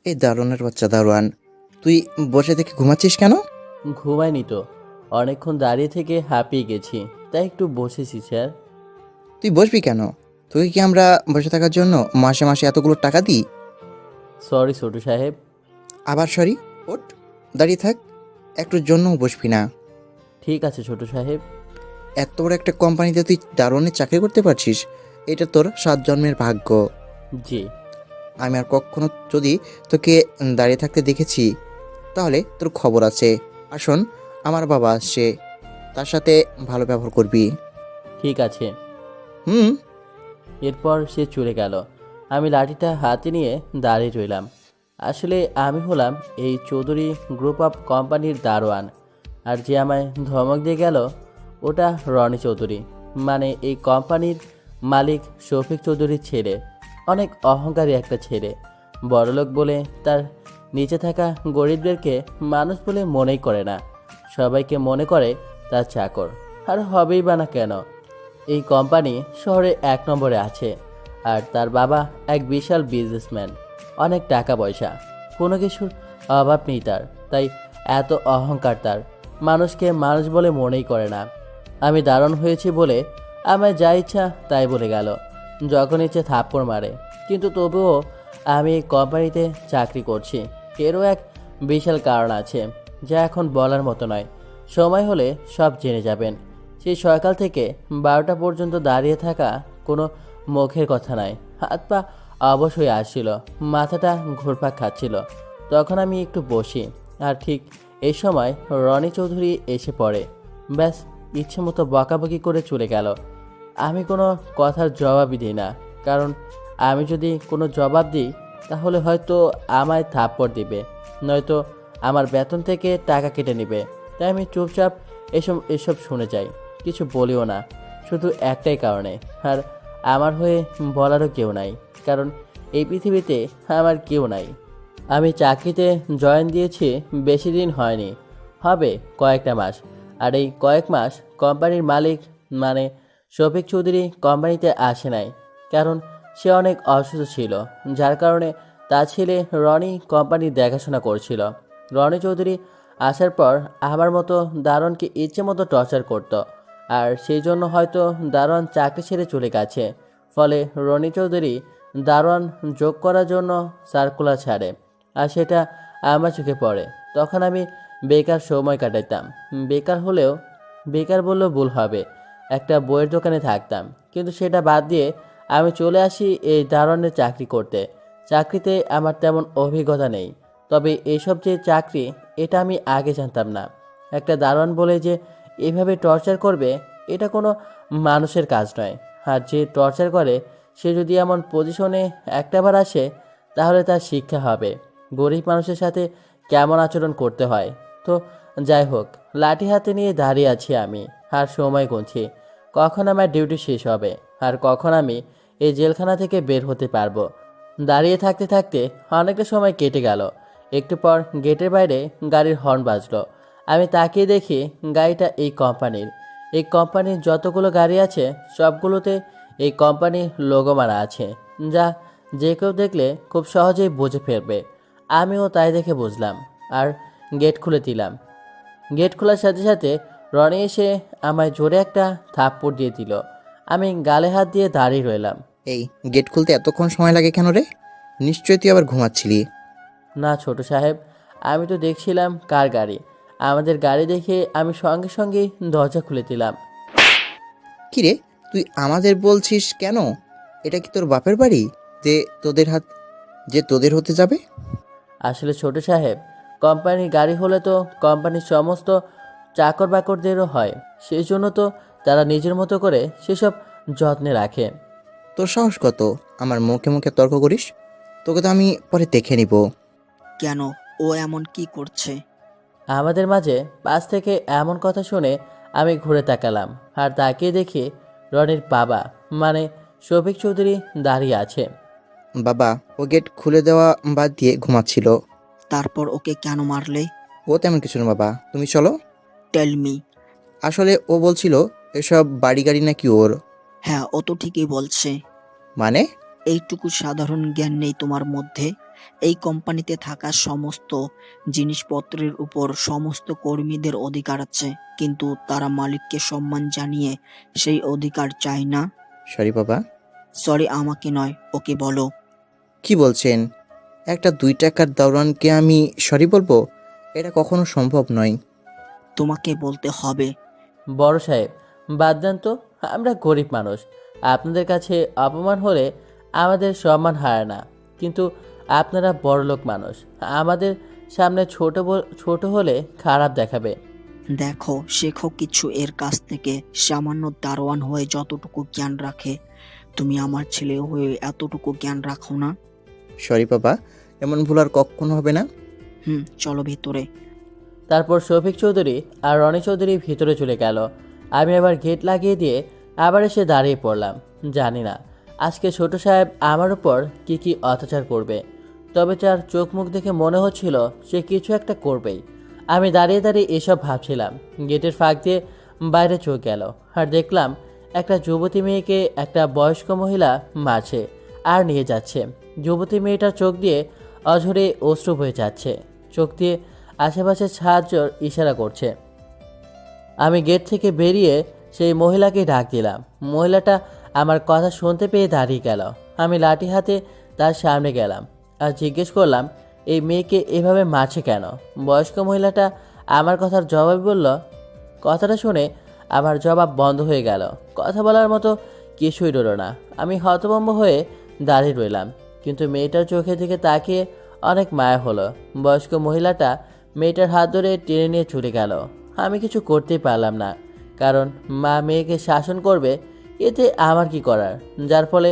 এই দারোয়ানের বাচ্চা দারোয়ান, তুই বসে থেকে ঘুমাচ্ছিস কেন? ঘুমাইনি তো, অনেকক্ষণ দাঁড়িয়ে থেকে হাঁপিয়ে গেছি, তাই একটু বসেছি স্যার। তুই বসবি কেন? তোকে কি আমরা বসে থাকার জন্য মাসে মাসে এতগুলো টাকা দিই? সরি ছোট সাহেব। আবার সরি? ওঠ, দাঁড়িয়ে থাক, একটুর জন্যও বসবি না। ঠিক আছে ছোট সাহেব। এত বড় একটা কোম্পানিতে তুই দারোয়ানের চাকরি করতে পারছিস, এটা তোর 7 জন্মের ভাগ্য। জি। আমি আর কখনো যদি তোকে দাঁড়িয়ে থাকতে দেখেছি, তাহলে তোর খবর আছে। আসুন, আমার বাবা আসছে, তার সাথে ভালো ব্যবহার করবি। ঠিক আছে। হুম। এরপর সে চলে গেল। আমি লাঠিটা হাতে নিয়ে দাঁড়িয়ে রইলাম। আসলে আমি হলাম এই চৌধুরী গ্রুপ অফ কোম্পানির দারোয়ান। আর যে আমায় ধমক দিয়ে গেল ওটা রনি চৌধুরী, মানে এই কোম্পানির মালিক শফিক চৌধুরীর ছেলে। অনেক অহংকারী একটা ছেলে। বড়লোক বলে তার নিচে থাকা গরিবদেরকে মানুষ বলে মনেই করে না, সবাইকে মনে করে তার চাকর। আর হবেই বা না কেন? এই কোম্পানি শহরে 1 নম্বরে আছে, আর তার বাবা এক বিশাল বিজনেসম্যান। অনেক টাকা পয়সা, কোনো কিছুর অভাব নেই তার, তাই এত অহংকার তার। মানুষকে মানুষ বলে মনেই করে না। আমি দারুণ হয়েছি বলে আমায় যা ইচ্ছা তাই বলে গেল, যখন ইচ্ছে থাপ্পড় মারে। কিন্তু তবুও আমি এই কোম্পানিতে চাকরি করছি, এরও এক বিশাল কারণ আছে, যা এখন বলার মতো নয়। সময় হলে সব জেনে যাবেন। সেই সকাল থেকে 12টা পর্যন্ত দাঁড়িয়ে থাকা কোনো মুখের কথা নয়। হাত পা অবশ্যই আসছিল, মাথাটা ঘুরপাক খাচ্ছিল। তখন আমি একটু বসি, আর ঠিক এই সময় রনি চৌধুরী এসে পড়ে। ব্যাস, ইচ্ছে মতো বকাবকি করে চলে গেল। আমি কোনো কথার জবাবই দিই না, কারণ আমি যদি কোনো জবাব দিই তাহলে হয়তো আমায় থাপ্পড় দিবে, নয়তো আমার বেতন থেকে টাকা কেটে নেবে। তাই আমি চুপচাপ এসব এসব শুনে যাই, কিছু বলিও না। শুধু একটাই কারণে, আর আমার হয়ে বলারও কেউ নাই, কারণ এই পৃথিবীতে আমার কেউ নাই। আমি চাকরিতে জয়েন দিয়েছি বেশি দিন হয়নি, হবে কয়েকটা মাস। আর এই কয়েক মাস কোম্পানির মালিক মানে শফিক চৌধুরী কোম্পানিতে আসে নাই, কারণ সে অনেক অসুস্থ ছিল, যার কারণে তার ছেলে রনি কোম্পানির দেখাশোনা করছিল। রনি চৌধুরী আসার পর আমার মতো দারোয়ানকে ইচ্ছে মতো টর্চার করত, আর সেই জন্য হয়তো দারোয়ান চাকরি ছেড়ে চলে গেছে। ফলে রনি চৌধুরী দারোয়ান যোগ করার জন্য সার্কুলার ছাড়ে, আর সেটা আমার চোখে পড়ে। তখন আমি বেকার সময় কাটাইতাম। বেকার হলেও, বেকার বললেও ভুল হবে, একটা বইয়ের দোকানে থাকতাম। কিন্তু সেটা বাদ দিয়ে আমি চলে আসি এই দারোয়ানের চাকরি করতে। চাকরিতে আমার তেমন অভিজ্ঞতা নেই, তবে এইসব যে চাকরি এটা আমি আগে জানতাম না। একটা দারোয়ান বলে যে এভাবে টর্চার করবে, এটা কোনো মানুষের কাজ নয়। আর যে টর্চার করে সে যদি এমন পজিশনে একটাবার আসে, তাহলে তার শিক্ষা হবে গরিব মানুষের সাথে কেমন আচরণ করতে হয়। তো যাই হোক, লাঠি হাতে নিয়ে দাঁড়িয়ে আছি আমি, আর সময় গুনছি কখন আমার ডিউটি শেষ হবে আর কখন আমি এই জেলখানা থেকে বের হতে পারবো। দাঁড়িয়ে থাকতে থাকতে অনেকটা সময় কেটে গেল। একটু পর গেটের বাইরে গাড়ির হর্ন বাজলো। আমি তাকিয়ে দেখি গাড়িটা এই কোম্পানির। এই কোম্পানির যতগুলো গাড়ি আছে সবগুলোতে এই কোম্পানির লোগো মারা আছে, যা যে কেউ দেখলে খুব সহজেই বুঝে ফেলবে। আমিও তাই দেখে বুঝলাম, আর গেট খুলে দিলাম। গেট খোলার সাথে সাথে রনি এসে আমায় জোরে একটা থাপ্পড় দিয়ে দিল। আমি গালে হাত দিয়ে দাঁড়িয়ে রইলাম। এই গেট খুলতে এতক্ষণ সময় লাগে কেন রে? নিশ্চয়ই তুই আবার ঘুমাচ্ছিলি। না ছোট সাহেব, আমি তো দেখছিলাম কার গাড়ি। আমাদের গাড়ি দেখে আমি সঙ্গে সঙ্গেই দরজা খুলে দিলাম। কি রে, তুই আমাদের বলছিস কেন? এটা কি তোর বাপের বাড়ি যে তোদের হাত যে তোদের হতে যাবে? আসলে ছোট সাহেব, কোম্পানির গাড়ি হলে তো কোম্পানির সমস্ত চাকর বাকরদেরও হয়, সেই জন্য তো তারা নিজের মতো করে সেসব যত্নে রাখে। তোর সাহস কত আমার মুখে মুখে তর্ক করিস? তোকে তো আমি পরে দেখে নিব। কেন? ও এমন কি করছে? আমাদের মাঝে পাশ থেকে এমন কথা শুনে আমি ঘুরে তাকালাম, আর তাকিয়ে দেখি রনির বাবা মানে শফিক চৌধুরী দাঁড়িয়ে আছে। বাবা ও গেট খুলে দেওয়া বাদ দিয়ে ঘুমাচ্ছিল। তারপর ওকে কেন মারলে? ও তেমন কিছু না বাবা, তুমি চলো। Tell me. আসলে ও বলছিল এসব বাড়ি গাড়ি নাকি ওর। হ্যাঁ, ও তো ঠিকই বলছে। মানে? এইটুকু সাধারণ জ্ঞান নেই তোমার মধ্যে? এই কোম্পানিতে থাকা সমস্ত জিনিসপত্রের উপর সমস্ত কর্মীদের অধিকার আছে, কিন্তু তারা মালিককে সম্মান জানিয়ে সেই অধিকার চায় না। সরি বাবা। সরি আমাকে নয়, ওকে বলো। কি বলছেন? একটা 2 টাকার দারোয়ানকে আমি সরি বলবো? এটা কখনো সম্ভব নয়। তোমাকে বলতে হবে। বড় সাহেব, বাদ দেন তো, আমরা গরিব মানুষ। আপনাদের কাছে অপমান হলে আমাদের সম্মান হারায় না, কিন্তু আপনারা বড়লোক মানুষ, আমাদের সামনে ছোট হলে খারাপ দেখাবে। দেখো, শেখো কিছু এর কাছ থেকে। সামান্য দারোয়ান হয়ে যতটুকু জ্ঞান রাখে, তুমি আমার ছেলে হয়ে এতটুকু জ্ঞান রাখো না। সরি বাবা, এমন ভুল আর কখনো হবে না। চলো ভেতরে। তারপর শফিক চৌধুরী আর রনি চৌধুরী ভিতরে চলে গেল। আমি আবার গেট লাগিয়ে দিয়ে আবার এসে দাঁড়িয়ে পড়লাম। জানি না আজকে ছোট সাহেব আমার উপর কি অত্যাচার করবে, তবে তার চোখ মুখ দেখে মনে হচ্ছিল সে কিছু একটা করবেই। আমি দাঁড়িয়ে দাঁড়িয়ে এসব ভাবছিলাম। গেটের ফাঁক দিয়ে বাইরে চোখ গেল, আর দেখলাম একটা যুবতী মেয়েকে একটা বয়স্ক মহিলা মারছে আর নিয়ে যাচ্ছে। যুবতী মেয়েটার চোখ দিয়ে অঝরে অশ্রু বয়ে যাচ্ছে, চোখ দিয়ে আশেপাশে সাহায্যর ইশারা করছে। আমি গেট থেকে বেরিয়ে সেই মহিলাকে ডাক দিলাম। মহিলাটা আমার কথা শুনতে পেয়ে দাঁড়িয়ে গেল। আমি লাঠি হাতে তার সামনে গেলাম আর জিজ্ঞেস করলাম, এই মেয়েকে এভাবে মারছে কেন? বয়স্ক মহিলাটা আমার কথার জবাব বলল। কথাটা শুনে আমার জবাব বন্ধ হয়ে গেল। কথা বলার মতো কিছুই রইল না। আমি হতভম্ব হয়ে দাঁড়িয়ে রইলাম, কিন্তু মেয়েটার চোখের দিকে তাকিয়ে অনেক মায়া হলো। বয়স্ক মহিলাটা মেয়েটার হাত ধরে টেনে নিয়ে চলে গেল। আমি কিছু করতেই পারলাম না, কারণ মা মেয়েকে শাসন করবে, এতে আমার কি করার? যার ফলে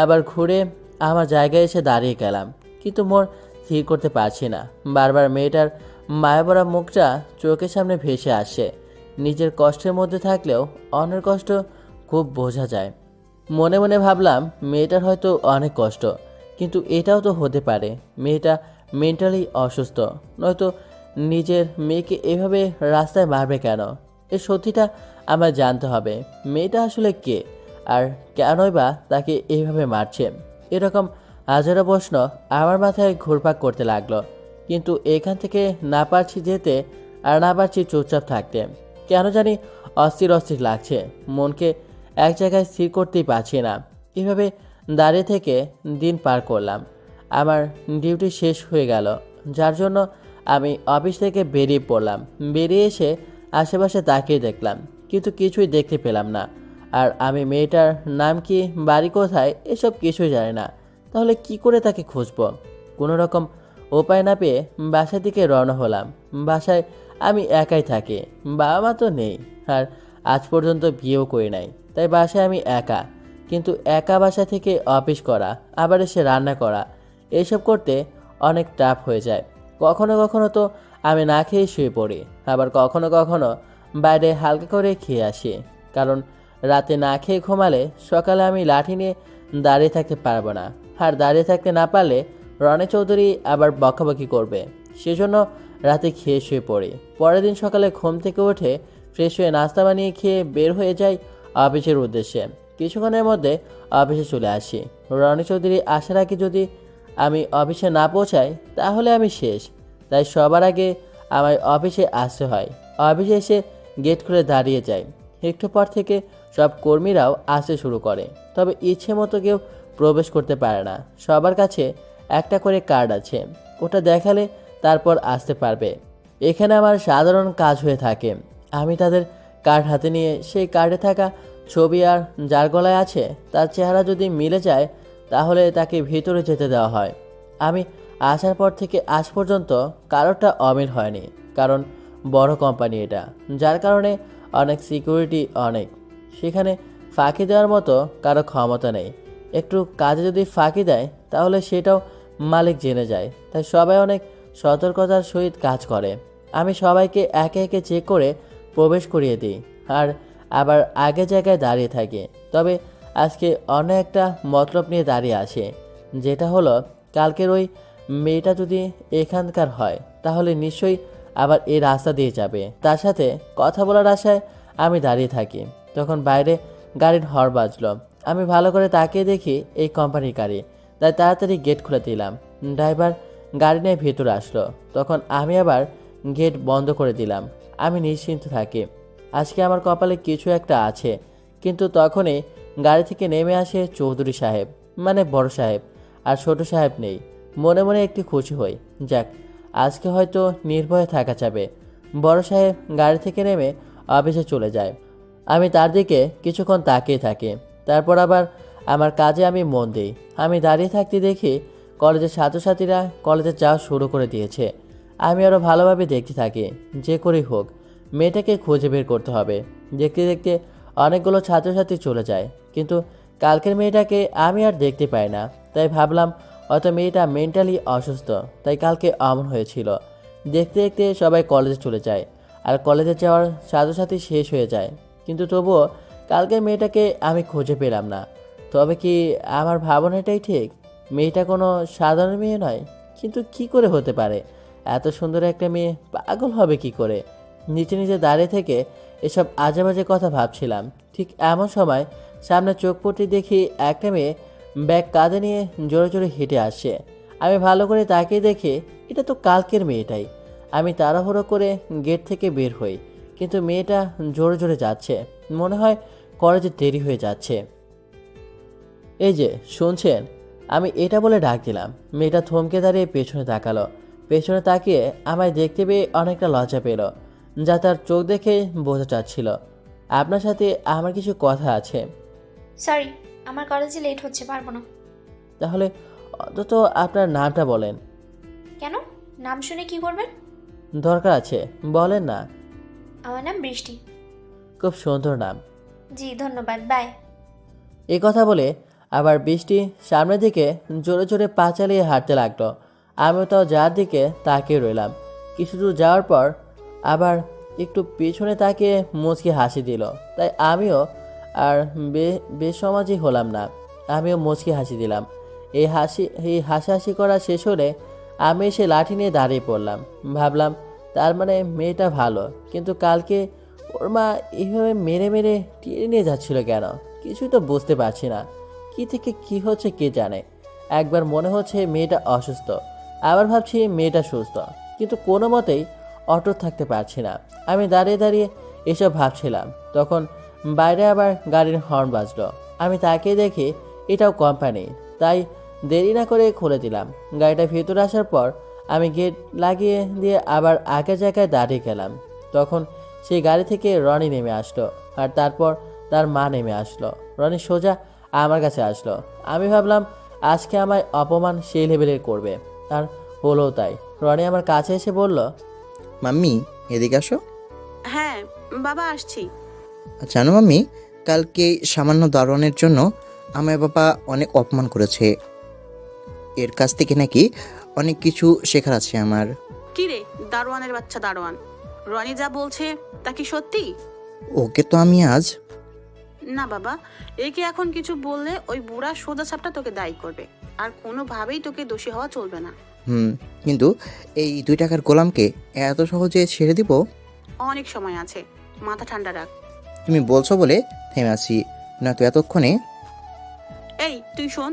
আবার ঘুরে আমার জায়গায় এসে দাঁড়িয়ে গেলাম, কিন্তু মোর স্থির করতে পারছি না। বারবার মেয়েটার মায়াভরা মুখটা চোখের সামনে ভেসে আসে। নিজের কষ্টের মধ্যে থাকলেও অন্যের কষ্ট খুব বোঝা যায়। মনে মনে ভাবলাম, মেয়েটার হয়তো অনেক কষ্ট, কিন্তু এটাও তো হতে পারে মেয়েটা মেন্টালি অসুস্থ, নয়তো নিজের মেয়েকে এভাবে রাস্তায় মারবে কেন? এর সত্যিটা আমার জানতে হবে। মেয়েটা আসলে কে, আর কেনই বা তাকে এইভাবে মারছে? এরকম হাজারো প্রশ্ন আমার মাথায় ঘুরপাক করতে লাগলো, কিন্তু এখান থেকে না পারছি যেতে আর না পারছি চুপচাপ থাকতে। কেন জানি অস্থির অস্থির লাগছে, মনকে এক জায়গায় স্থির করতেই পারছি না। এভাবে দাঁড়িয়ে থেকে দিন পার করলাম। আমার ডিউটি শেষ হয়ে গেল, যার জন্য আমি অফিস থেকে বেরিয়ে পড়লাম। বেরিয়ে এসে আশেপাশে তাকিয়ে দেখলাম, কিন্তু কিছুই দেখতে পেলাম না। আর আমি মেয়েটার নাম কি, বাড়ি কোথায়, এসব কিছুই জানি না। তাহলে কি করে তাকে খুঁজবো? কোনো রকম উপায় না পেয়ে বাসার দিকে রওনা হলাম। বাসায় আমি একাই থাকি, বাবা মা তো নেই, আর আজ পর্যন্ত বিয়েও করি নাই, তাই বাসায় আমি একা। কিন্তু একা বাসা থেকে অফিস করা, আবার এসে রান্না করা, এসব করতে অনেক টাফ হয়ে যায়। কখনো কখনো তো আমি না খেয়ে শুয়ে পড়ি, আবার কখনো কখনো বাইরে হালকা করে খেয়ে আসি, কারণ রাতে না খেয়ে ঘুমালে সকালে আমি লাঠি নিয়ে দাঁড়িয়ে থাকতে পারবো না। আর দাঁড়িয়ে থাকতে না পারলে রনি চৌধুরী আবার বকাবকি করবে, সেজন্য রাতে খেয়ে শুয়ে পড়ি। পরের দিন সকালে ঘুম থেকে উঠে ফ্রেশ হয়ে নাস্তা বানিয়ে খেয়ে বের হয়ে যাই অফিসের উদ্দেশ্যে। কিছুক্ষণের মধ্যে অফিসে চলে আসি। রনি চৌধুরী আসার আগে যদি আমি অফিসে না পৌঁছাই তাহলে আমি শেষ, তাই সবার আগে আমায় অফিসে আসতে হয়। অফিসে এসে গেট খুলে দাঁড়িয়ে যাই। একটু পর থেকে সব কর্মীরাও আসতে শুরু করে, তবে ইচ্ছে মতো কেউ প্রবেশ করতে পারে না। সবার কাছে একটা করে কার্ড আছে, ওটা দেখালে তারপর আসতে পারবে। এখানে আমার সাধারণ কাজ হয়ে থাকে। আমি তাদের কার্ড হাতে নিয়ে সেই কার্ডে থাকা ছবি আর যার গলায় আছে তার চেহারা যদি মিলে যায় তাহলে তাকে ভিতরে যেতে দেওয়া হয়। আমি আসার পর থেকে আজ পর্যন্ত কারোরটা অমিল হয়নি, কারণ বড় কোম্পানি এটা, যার কারণে অনেক সিকিউরিটি, অনেক, সেখানে ফাঁকি দেওয়ার মতো কারো ক্ষমতা নেই। একটু কাজে যদি ফাঁকি দেয় তাহলে সেটাও মালিক জেনে যায়, তাই সবাই অনেক সতর্কতার সহিত কাজ করে। আমি সবাইকে একে একে চেক করে প্রবেশ করিয়ে দিই, আর আবার আগে জায়গায় দাঁড়িয়ে থাকি। তবে আজকে অন্য একটা মতলব নিয়ে দাঁড়িয়ে আসে, যেটা হলো কালকের ওই মেয়েটা যদি এখানকার হয় তাহলে নিশ্চয়ই আবার এই রাস্তা দিয়ে যাবে। তার সাথে কথা বলার আশায় আমি দাঁড়িয়ে থাকি। তখন বাইরে গাড়ির হর্ন বাজলো। আমি ভালো করে তাকিয়ে দেখি এই কোম্পানির গাড়ি, তাই তাড়াতাড়ি গেট খুলে দিলাম। ড্রাইভার গাড়ি নিয়ে ভেতরে আসলো। তখন আমি আবার গেট বন্ধ করে দিলাম। আমি নিশ্চিন্ত থাকি, আজকে আমার কপালে কিছু একটা আছে। কিন্তু তখনই গাড়ি থেকে নেমে আসে চৌধুরী সাহেব, মানে বড় সাহেব, আর ছোট সাহেব নেই। মনে মনে একটু খুশি হই, যাক আজকে হয়তো নির্ভয়ে থাকা যাবে। বড় সাহেব গাড়ি থেকে নেমে অফিসে চলে যায়। আমি তার দিকে কিছুক্ষণ তাকিয়ে থাকি, তারপর আবার আমার কাজে আমি মন দিই। আমি দাঁড়িয়ে থাকতে দেখি কলেজের ছাত্রছাত্রীরা কলেজে যাওয়া শুরু করে দিয়েছে। আমি আরও ভালোভাবে দেখতে থাকি, যে করেই হোক মেয়েটাকে খুঁজে বের করতে হবে। দেখতে দেখতে অনেকগুলো ছাত্রছাত্রী চলে যায়, কিন্তু কালকের মেয়েটাকে আমি আর দেখতে পাই না। তাই ভাবলাম হয়তো মেয়েটা মেন্টালি অসুস্থ, তাই কালকে অমন হয়েছিল। দেখতে দেখতে সবাই কলেজে চলে যায়, আর কলেজে যাওয়ার ছাত্রছাত্রী শেষ হয়ে যায়। কিন্তু তবুও কালকের মেয়েটাকে আমি খুঁজে পেলাম না। তবে কি আমার ভাবনাটাই ঠিক? মেয়েটা কোনো সাধারণ মেয়ে নয়, কিন্তু কি করে হতে পারে? এত সুন্দর একটা মেয়ে পাগল হবে কি করে? নিচে নিচে দাঁড়িয়ে থেকে এসব আজেবাজে কথা ভাবছিলাম। ঠিক এমন সময় সামনে চোখ পড়তে দেখি একটা মেয়ে ব্যাগ কাঁধে নিয়ে জোরে জোরে হেঁটে আসছে। আমি ভালো করে তাকিয়ে দেখি এটা তো কালকের মেয়েটাই। আমি তাড়াহুড়ো করে গেট থেকে বের হই, কিন্তু মেয়েটা জোরে জোরে যাচ্ছে। মনে হয় কলেজে দেরি হয়ে যাচ্ছে। এই যে শুনছেন, আমি এটা বলে ডাক দিলাম। মেয়েটা থমকে দাঁড়িয়ে পেছনে তাকালো। পেছনে তাকিয়ে আমায় দেখতে পেয়ে অনেকটা লজ্জা পেল, যা তার চোখ দেখে বোঝা যাচ্ছিল। আপনার সাথে আমার কিছু কথা আছে। সরি, আমার কলেজে লেট হচ্ছে, পারবো না। তাহলে অন্তত আপনার নামটা বলেন। কেন? নাম শুনে কি করবেন? দরকার আছে, বলেন না। আমার নাম বৃষ্টি। খুব সুন্দর নাম। জি ধন্যবাদ, বাই। এই কথা বলে আবার বৃষ্টি সামনের দিকে জোরে জোরে পা চালিয়ে হাঁটতে লাগলো। আমিও তাও যার দিকে তাকিয়ে রইলাম। কিছু দূর যাওয়ার পর আবার একটু পিছনে তাকিয়ে মুচকি হাসি দিল। তাই আমিও আর বেসমাজি হলাম না, আমিও মুচকি হাসি দিলাম। এই হাসাহাসি করা শেষ হলে আমি এসে লাঠি নিয়ে দাঁড়িয়ে পড়লাম। ভাবলাম তার মানে মেয়েটা ভালো, কিন্তু কালকে ওর মা এইভাবে মেরে মেরে টেনে নিয়ে যাচ্ছিল কেন? কিছুই তো বুঝতে পারছি না। কি থেকে কি হচ্ছে কে জানে। একবার মনে হচ্ছে মেয়েটা অসুস্থ, আবার ভাবছি মেয়েটা সুস্থ, কিন্তু কোনো মতেই অটুট থাকতে পারছি না। আমি দাঁড়িয়ে দাঁড়িয়ে এসব ভাবছিলাম, তখন বাইরে আবার গাড়ির হর্ন বাজলো। আমি তাকিয়ে দেখি এটাও কোম্পানি, তাই দেরি না করে খুলে দিলাম। গাড়িটা ভেতরে আসার পর আমি গেট লাগিয়ে দিয়ে আবার আগের জায়গায় দাঁড়িয়ে গেলাম। তখন সেই গাড়ি থেকে রনি নেমে আসলো, আর তারপর তার মা নেমে আসলো। রনি সোজা আমার কাছে আসলো। আমি ভাবলাম আজকে আমায় অপমান সেই লেভেলের করবে, আর হলো তাই। রনি আমার কাছে এসে বলল, মাম্মি এদিকে আসো। হ্যাঁ বাবা, আসছি। জানো মাম্মি, কালকে সামান্য দারোয়ানের জন্য আমার বাবা অনেক অপমান করেছে। এর কাছ থেকে নাকি অনেক কিছু শেখার আছে আমার। কি রে দারোয়ানের বাচ্চা দারোয়ান, রনি যা বলছে তা কি সত্যি? ওকে তো আমি আজ না বাবা, একে এখন কিছু বললে ওই বুড়া সোজা সাপটা তোকে দায়ী করবে, আর কোনোভাবেই তোকে দোষী হওয়া চলবে না। কিন্তু এই 2 টাকার গোলামকে এত সহজে ছেড়ে দিব? অনেক সময় আছে, মাথা ঠান্ডা রাখ। তুমি বলছো বলে থেমে আছি, নয়তো এতক্ষণে। এই তুই শোন,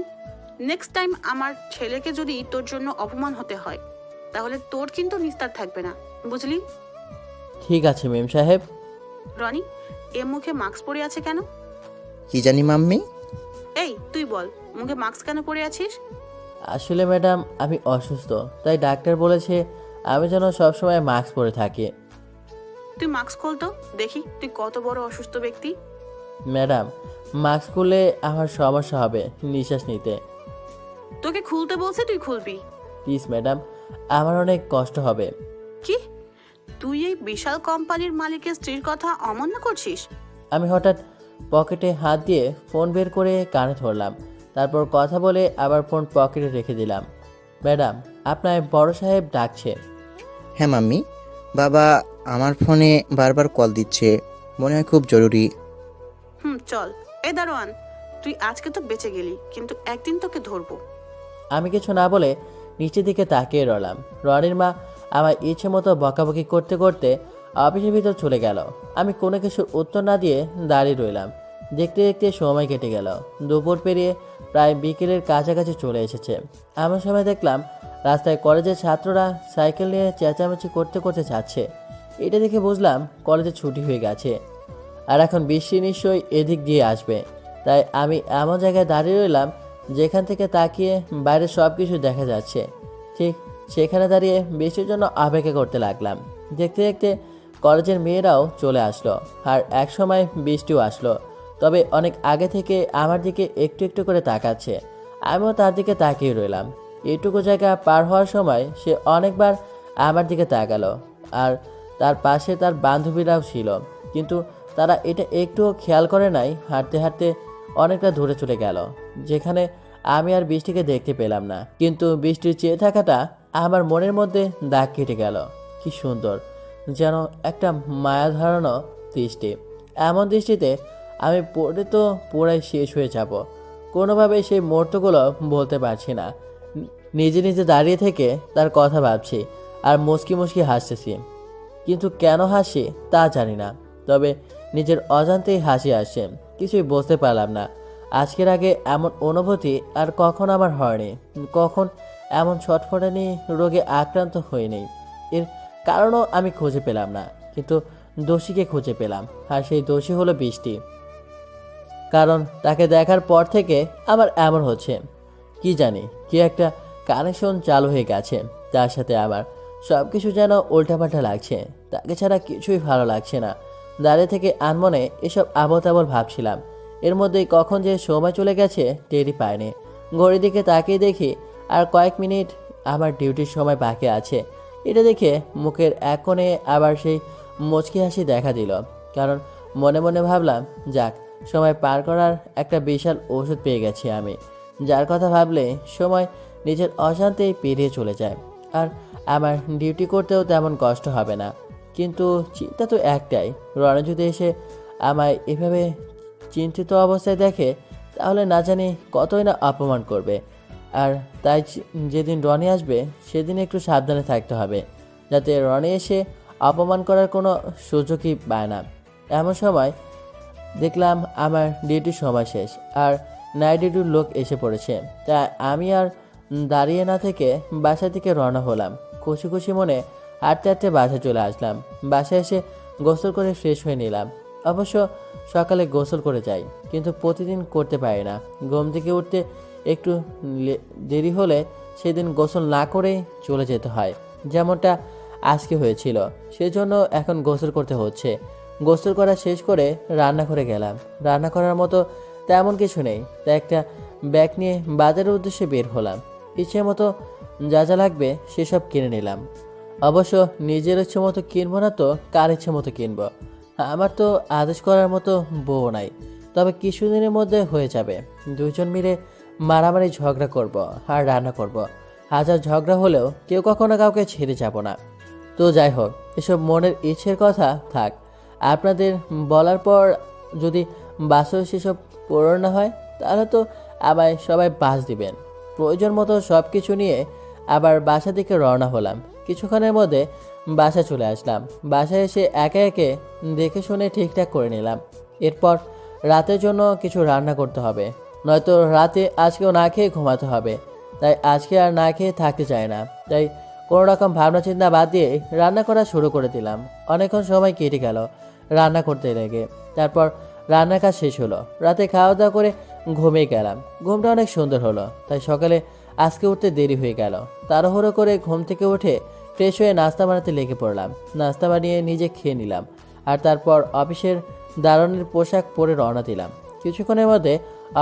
নেক্সট টাইম আমার ছেলেকে যদি তোর জন্য অপমান হতে হয়, তাহলে তোর কিন্তু নিস্তার থাকবে না, বুঝলি? ঠিক আছে মেম সাহেব। রনি, এ মুখে মাস্ক পরে আছে কেন? কি জানি মাম্মি। এই তুই বল, মুখে মাস্ক কেন পরে আছিস? আসলে ম্যাডাম আমি অসুস্থ, তাই ডাক্তার বলেছে আমি যেন সবসময় মাস্ক পরে থাকি। তুই মাস্ক খোল তো দেখি তুই কত বড় অসুস্থ ব্যক্তি। ম্যাডাম মাস্ক খুললে আমার সমস্যা হবে নিঃশ্বাস নিতে। তোকে খুলতে বলছে, তুই খুলবি। প্লিজ ম্যাডাম, আমার অনেক কষ্ট হবে। কি, তুই এই বিশাল কোম্পানির মালিকের স্ত্রীর কথা অমান্য করছিস? আমি হঠাৎ পকেটে হাত দিয়ে ফোন বের করে কানে ধরলাম, তারপর কথা বলে আবার ফোন পকেটে রেখে দিলাম। ম্যাডাম আপনার বড় সাহেব ডাকছে। হ্যাঁ মাম্মি, বাবা আমার ফোনে বারবার কল দিচ্ছে, মনে হয় খুব জরুরি। চল। এই দারোয়ান, তুই আজকে তো বেঁচে গেলি, কিন্তু একদিন তোকে ধরবো। আমি কিছু না বলে নিচের দিকে তাকিয়ে রইলাম। রনির মা আমার ইচ্ছে মতো বকাবকি করতে করতে অফিসের ভিতর চলে গেল। আমি কোনো কিছুর উত্তর না দিয়ে দাঁড়িয়ে রইলাম। দেখতে দেখতে সময় কেটে গেল। দুপুর পেরিয়ে প্রায় বিকেলের কাছাকাছি চলে এসেছে। এমন সময় দেখলাম রাস্তায় কলেজের ছাত্ররা সাইকেল নিয়ে চেঁচামেচি করতে করতে যাচ্ছে। এটা দেখে বুঝলাম কলেজে ছুটি হয়ে গেছে আর এখন বৃষ্টি নিশ্চয়ই এদিক দিয়ে আসবে। তাই আমি এমন জায়গায় দাঁড়িয়ে রইলাম যেখান থেকে তাকিয়ে বাইরে সব কিছু দেখা যাচ্ছে। ঠিক সেখানে দাঁড়িয়ে বৃষ্টির জন্য অপেক্ষা করতে লাগলাম। দেখতে দেখতে কলেজের মেয়েরাও চলে আসলো আর একসময় বৃষ্টিও আসলো, তবে অনেক আগে থেকে আমার দিকে একটু একটু করে তাকাচ্ছে। আমিও তার দিকে তাকিয়ে রইলাম। এইটুকু জায়গা পার হওয়ার সময় সে অনেকবার আমার দিকে তাকালো আর তার পাশে তার বান্ধবীরাও ছিল, কিন্তু তারা এটা একটুও খেয়াল করে নাই। হাঁটতে হাঁটতে অনেকটা দূরে চলে গেল, যেখানে আমি আর বৃষ্টিকে দেখতে পেলাম না। কিন্তু বৃষ্টির চেয়ে থাকাটা আমার মনের মধ্যে দাগ কেটে গেল। কি সুন্দর, যেন একটা মায়া ধরানো দৃষ্টি। এমন দৃষ্টিতে আমি পড়ে তো পুরাই শেষ হয়ে যাব। কোনোভাবে সেই মুহূর্তগুলো বলতে পারছি না। নিজে নিজে দাঁড়িয়ে থেকে তার কথা ভাবছি আর মুচকি মুচকি হাসতেছি, কিন্তু কেন হাসি তা জানি না। তবে নিজের অজান্তেই হাসি আসে, কিছুই বুঝতে পারলাম না। আজকের আগে এমন অনুভূতি আর কখন আমার হয়নি, কখন এমন ছটফটানি রোগে আক্রান্ত হইনি। এর কারণও আমি খুঁজে পেলাম না, কিন্তু দোষীকে খুঁজে পেলাম, আর সেই দোষী হলো বৃষ্টি। কারণ তাকে দেখার পর থেকে আমার এমন হচ্ছে, কি জানি কি একটা কানেকশন চালু হয়ে গেছে তার সাথে। আমার সব কিছু যেন উল্টাপাল্টা লাগছে, তাকে ছাড়া কিছুই ভালো লাগছে না। দাঁড়িয়ে থেকে আনমনে এসব আবল তাবল ভাবছিলাম। এর মধ্যেই কখন যে সময় চলে গেছে টেরই পাইনি। ঘড়ির দিকে তাকিয়ে দেখি আর কয়েক মিনিট আমার ডিউটির সময় বাকি আছে। এটা দেখে মুখের এক কোণে আবার সেই মুচকি হাসি দেখা দিল, কারণ মনে মনে ভাবলাম, যাক, সময় পার করার একটা বিশাল ওষুধ পেয়ে গেছি আমি, যার কথা ভাবলে সময় নিজের অশান্তিই পেরিয়ে চলে যায় আর আমার ডিউটি করতেও তেমন কষ্ট হবে না। কিন্তু চিন্তা তো একটাই, রণে যদি এসে আমায় এভাবে চিন্তিত অবস্থায় দেখে তাহলে না জানি কতই না অপমান করবে। আর তাই যেদিন রনি আসবে সেদিন একটু সাবধানে থাকতে হবে, যাতে রনি এসে অপমান করার কোনো সুযোগই পায় না। এমন সময় দেখলাম আমার ডিউটির সময় শেষ আর নাইট ডিউটির লোক এসে পড়েছে। তাই আমি আর দাঁড়িয়ে না থেকে বাসা থেকে রওনা হলাম। খুশি খুশি মনে হাঁটতে হাঁটতে বাসায় চলে আসলাম। বাসায় এসে গোসল করে ফ্রেশ হয়ে নিলাম। অবশ্য সকালে গোসল করে যাই, কিন্তু প্রতিদিন করতে পারি না। ঘুম থেকে উঠতে একটু দেরি হলে সেদিন গোসল না করেই চলে যেতে হয়, যেমনটা আজকে হয়েছিল। সেজন্য এখন গোসল করতে হচ্ছে। গোসল করা শেষ করে রান্নাঘরে গেলাম। রান্না করার মতো তেমন কিছু নেই, তাই একটা ব্যাগ নিয়ে বাজারের উদ্দেশ্যে বের হলাম। ইচ্ছে মতো যা যা লাগবে সেসব কিনে নিলাম। অবশ্য নিজের ইচ্ছে মতো কিনবো না তো কার ইচ্ছে মতো কিনবো। আমার তো আদেশ করার মতো বউ নাই, তবে কিছুদিনের মধ্যে হয়ে যাবে। দুইজন মিলে মারামারি ঝগড়া করব আর রান্না করব। হাজার ঝগড়া হলেও কেউ কখনো কাউকে ছেড়ে যাব না। তো যাই হোক, এসব মনের ইচ্ছের কথা থাক। আপনাদের বলার পর যদি বাসও সেসব পূরণ না হয় তাহলে তো আমায় সবাই বাস দিবেন। প্রয়োজন মতো সব কিছু নিয়ে আবার বাসা দিকে রওনা হলাম। কিছুক্ষণের মধ্যে বাসা চলে আসলাম। বাসায় এসে একে একে দেখে শুনে ঠিকঠাক করে নিলাম। এরপর রাতের জন্য কিছু রান্না করতে হবে, নয়তো রাতে আজকেও না খেয়ে ঘুমাতে হবে। তাই আজকে আর না খেয়ে থাকতে চায় না। তাই কোনো রকম ভাবনা চিন্তা বাদ দিয়ে রান্না করা শুরু করে দিলাম। অনেকক্ষণ সময় কেটে গেল রান্না করতে লেগে। তারপর রান্নার কাজ শেষ হলো। রাতে খাওয়া দাওয়া করে ঘুমিয়ে গেলাম। ঘুমটা অনেক সুন্দর হলো, তাই সকালে আজকে উঠতে দেরি হয়ে গেল। তাড়াহুড়ো করে ঘুম থেকে উঠে ফ্রেশ হয়ে নাস্তা বানাতে লেগে পড়লাম। নাস্তা বানিয়ে নিজে খেয়ে নিলাম আর তারপর অফিসের দারোয়ানের পোশাক পরে রওনা দিলাম। কিছুক্ষণের মধ্যে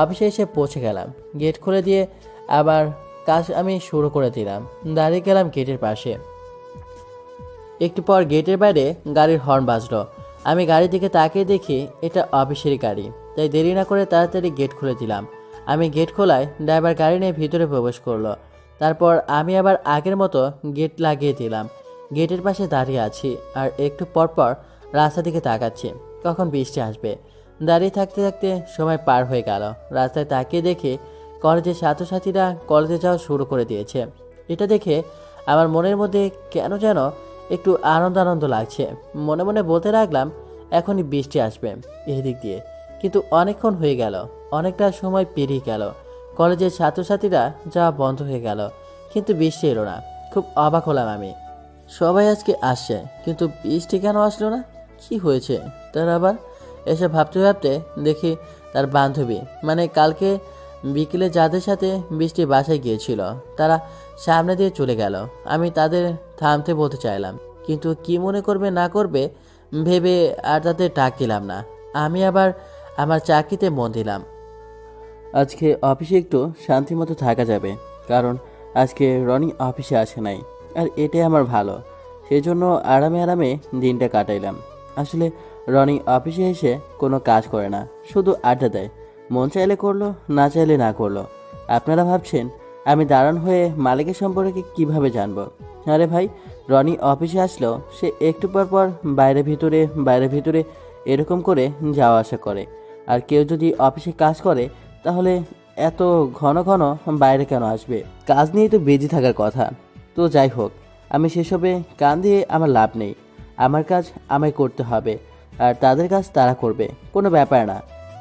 অফিসে এসে পৌঁছে গেলাম। গেট খুলে দিয়ে আবার কাজ আমি শুরু করে দিলাম। দাঁড়িয়ে গেলাম গেটের পাশে। একটু পর গেটের বাইরে গাড়ির হর্ন বাজলো। আমি গাড়ির দিকে তাকিয়ে দেখি এটা অফিসেরই গাড়ি, তাই দেরি না করে তাড়াতাড়ি গেট খুলে দিলাম। আমি গেট খোলায় ড্রাইভার গাড়ি নিয়ে ভিতরে প্রবেশ করলো। তারপর আমি আবার আগের মতো গেট লাগিয়ে দিলাম। গেটের পাশে দাঁড়িয়ে আছি আর একটু পর পর রাস্তার দিকে তাকাচ্ছি কখন বৃষ্টি আসবে। দাঁড়িয়ে থাকতে থাকতে সময় পার হয়ে গেল। রাস্তায় তাকিয়ে দেখি কলেজের ছাত্রছাত্রীরা কলেজে যাওয়া শুরু করে দিয়েছে। এটা দেখে আমার মনের মধ্যে কেন যেন একটু আনন্দ আনন্দ লাগছে। মনে মনে বলতে লাগলাম, এখনই বৃষ্টি আসবে এই দিক দিয়ে। কিন্তু অনেকক্ষণ হয়ে গেল, অনেকটা সময় পেরিয়ে গেল। কলেজের ছাত্রছাত্রীরা যাওয়া বন্ধ হয়ে গেল। কিন্তু বৃষ্টি এলো না। খুব অবাক হলাম আমি। সবাই আজকে আসছে, কিন্তু বৃষ্টি কেন আসলো না? কি হয়েছে তার আবার? এসে ভাবতে ভাবতে দেখি তার বান্ধবী, মানে কালকে বিকেলে যাদের সাথে বৃষ্টি বাসায় গিয়েছিল, তারা সামনে দিয়ে চলে গেল। আমি তাদের থামতে বলতে চাইলাম, কিন্তু কি মনে করবে না করবে ভেবে আর তাদের ডাক দিলাম না। আমি আবার আমার চাকরিতে মন দিলাম। আজকে অফিসে একটু শান্তিমতো থাকা যাবে, কারণ আজকে রনি অফিসে আসে নাই, আর এটাই আমার ভালো। সেই জন্য আরামে আরামে দিনটা কাটাইলাম। আসলে রনি অফিসে এসে কোনো কাজ করে না, শুধু আড্ডা দেয়। মন চাইলে করলো, না চাইলে না করলো। আপনারা ভাবছেন আমি দাঁড়ান হয়ে মালিকের সম্পর্কে কিভাবে জানবো? আরে ভাই, রনি অফিসে আসলেও সে একটু পর পর বাইরে ভিতরে এরকম করে যাওয়া আসা করে। আর কেউ যদি অফিসে কাজ করে তাহলে এত ঘন ঘন বাইরে কেন আসবে? কাজ নিয়েই তো বেজি থাকার কথা। তো যাই হোক, আমি সেসবে কান দিয়ে আমার লাভ নেই। আমার কাজ আমায় করতে হবে, আর তাদের কাজ তারা করবে, কোনো ব্যাপার না।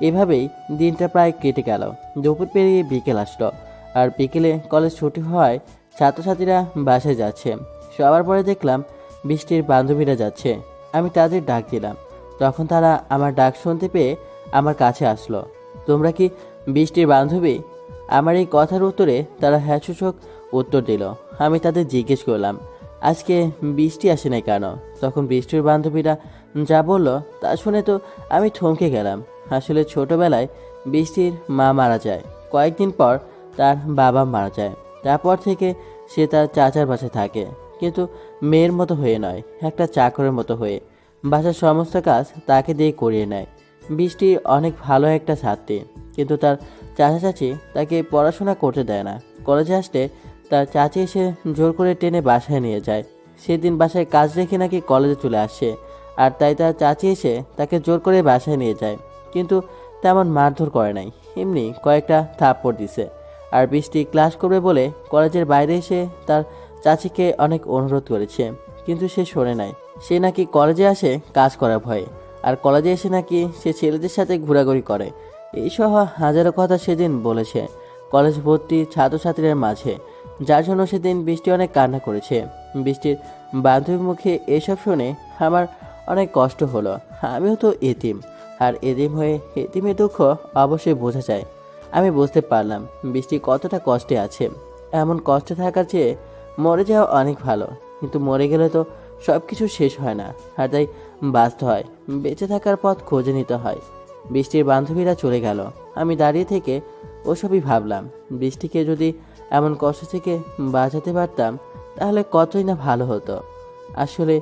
এভাবেই দিনটা প্রায় কেটে গেল। দুপুর পেরিয়ে বিকেল আসলো, আর বিকেলে কলেজ ছুটি হওয়ায় ছাত্রছাত্রীরা বাসায় যাচ্ছে। সবার পরে দেখলাম বৃষ্টির বান্ধবীরা যাচ্ছে। আমি তাদের ডাক দিলাম, তখন তারা আমার ডাক শুনতে পেয়ে আমার কাছে আসলো। তোমরা কি বৃষ্টির বান্ধবী? আমার এই কথার উত্তরে তারা হ্যাঁ সূচক উত্তর দিল। আমি তাদের জিজ্ঞেস করলাম, আজকে বৃষ্টি আসে নাই কেন? তখন বৃষ্টির বান্ধবীরা যা বলল তা শুনে তো আমি থমকে গেলাম। আসলে ছোটবেলায় বৃষ্টির মা মারা যায়, কয়েকদিন পর তার বাবা মারা যায়। তারপর থেকে সে তার চাচার বাসায় থাকে, কিন্তু মেয়ের মতো হয়ে নয়, একটা চাকরের মতো হয়ে। বাসার সমস্ত কাজ তাকে দিয়ে করিয়ে নেয়। বৃষ্টি অনেক ভালো একটা ছাত্রী, কিন্তু তার চাচা চাচি তাকে পড়াশোনা করতে দেয় না। কলেজে আসলে তার চাচি এসে জোর করে টেনে বাসায় নিয়ে যায়। সেদিন বাসায় কাজ রেখে নাকি কলেজে চলে আসে, আর তাই তার চাচি এসে তাকে জোর করে বাসায় নিয়ে যায়। কিন্তু তেমন মারধর করে নাই, এমনি কয়েকটা থাপ্পড় দিছে। আর বৃষ্টি ক্লাস করবে বলে কলেজের বাইরে এসে তার চাচিকে অনেক অনুরোধ করেছে, কিন্তু সে শোনে নাই। সে নাকি কলেজে আসে কাজ করার ভয়ে, আর কলেজে এসে নাকি সে ছেলেদের সাথে ঘোরাঘুরি করে। এইসহ হাজারো কথা সেদিন বলেছে কলেজ ভর্তি ছাত্রছাত্রীদের মাঝে, যার জন্য সেদিন বৃষ্টি অনেক কান্না করেছে। বৃষ্টির বান্ধবীর মুখে এসব শুনে আমার অনেক কষ্ট হলো। আমিও তো এতিম, আর এতিম হয়ে এতিমের দুঃখ অবশ্যই বোঝা যায়। আমি বুঝতে পারলাম বৃষ্টি কতটা কষ্টে আছে। এমন কষ্টে থাকার চেয়ে মরে যাওয়া অনেক ভালো, কিন্তু মরে গেলে তো সব কিছু শেষ হয় না, আর তাই বাঁচতে হয়, বেঁচে থাকার পথ খুঁজে নিতে হয়। বৃষ্টির বান্ধবীরা চলে গেল, আমি দাঁড়িয়ে থেকে ওসবই ভাবলাম। বৃষ্টিকে যদি এমন কষ্ট থেকে বাঁচাতে পারতাম তাহলে কতই না ভালো হতো। আসলে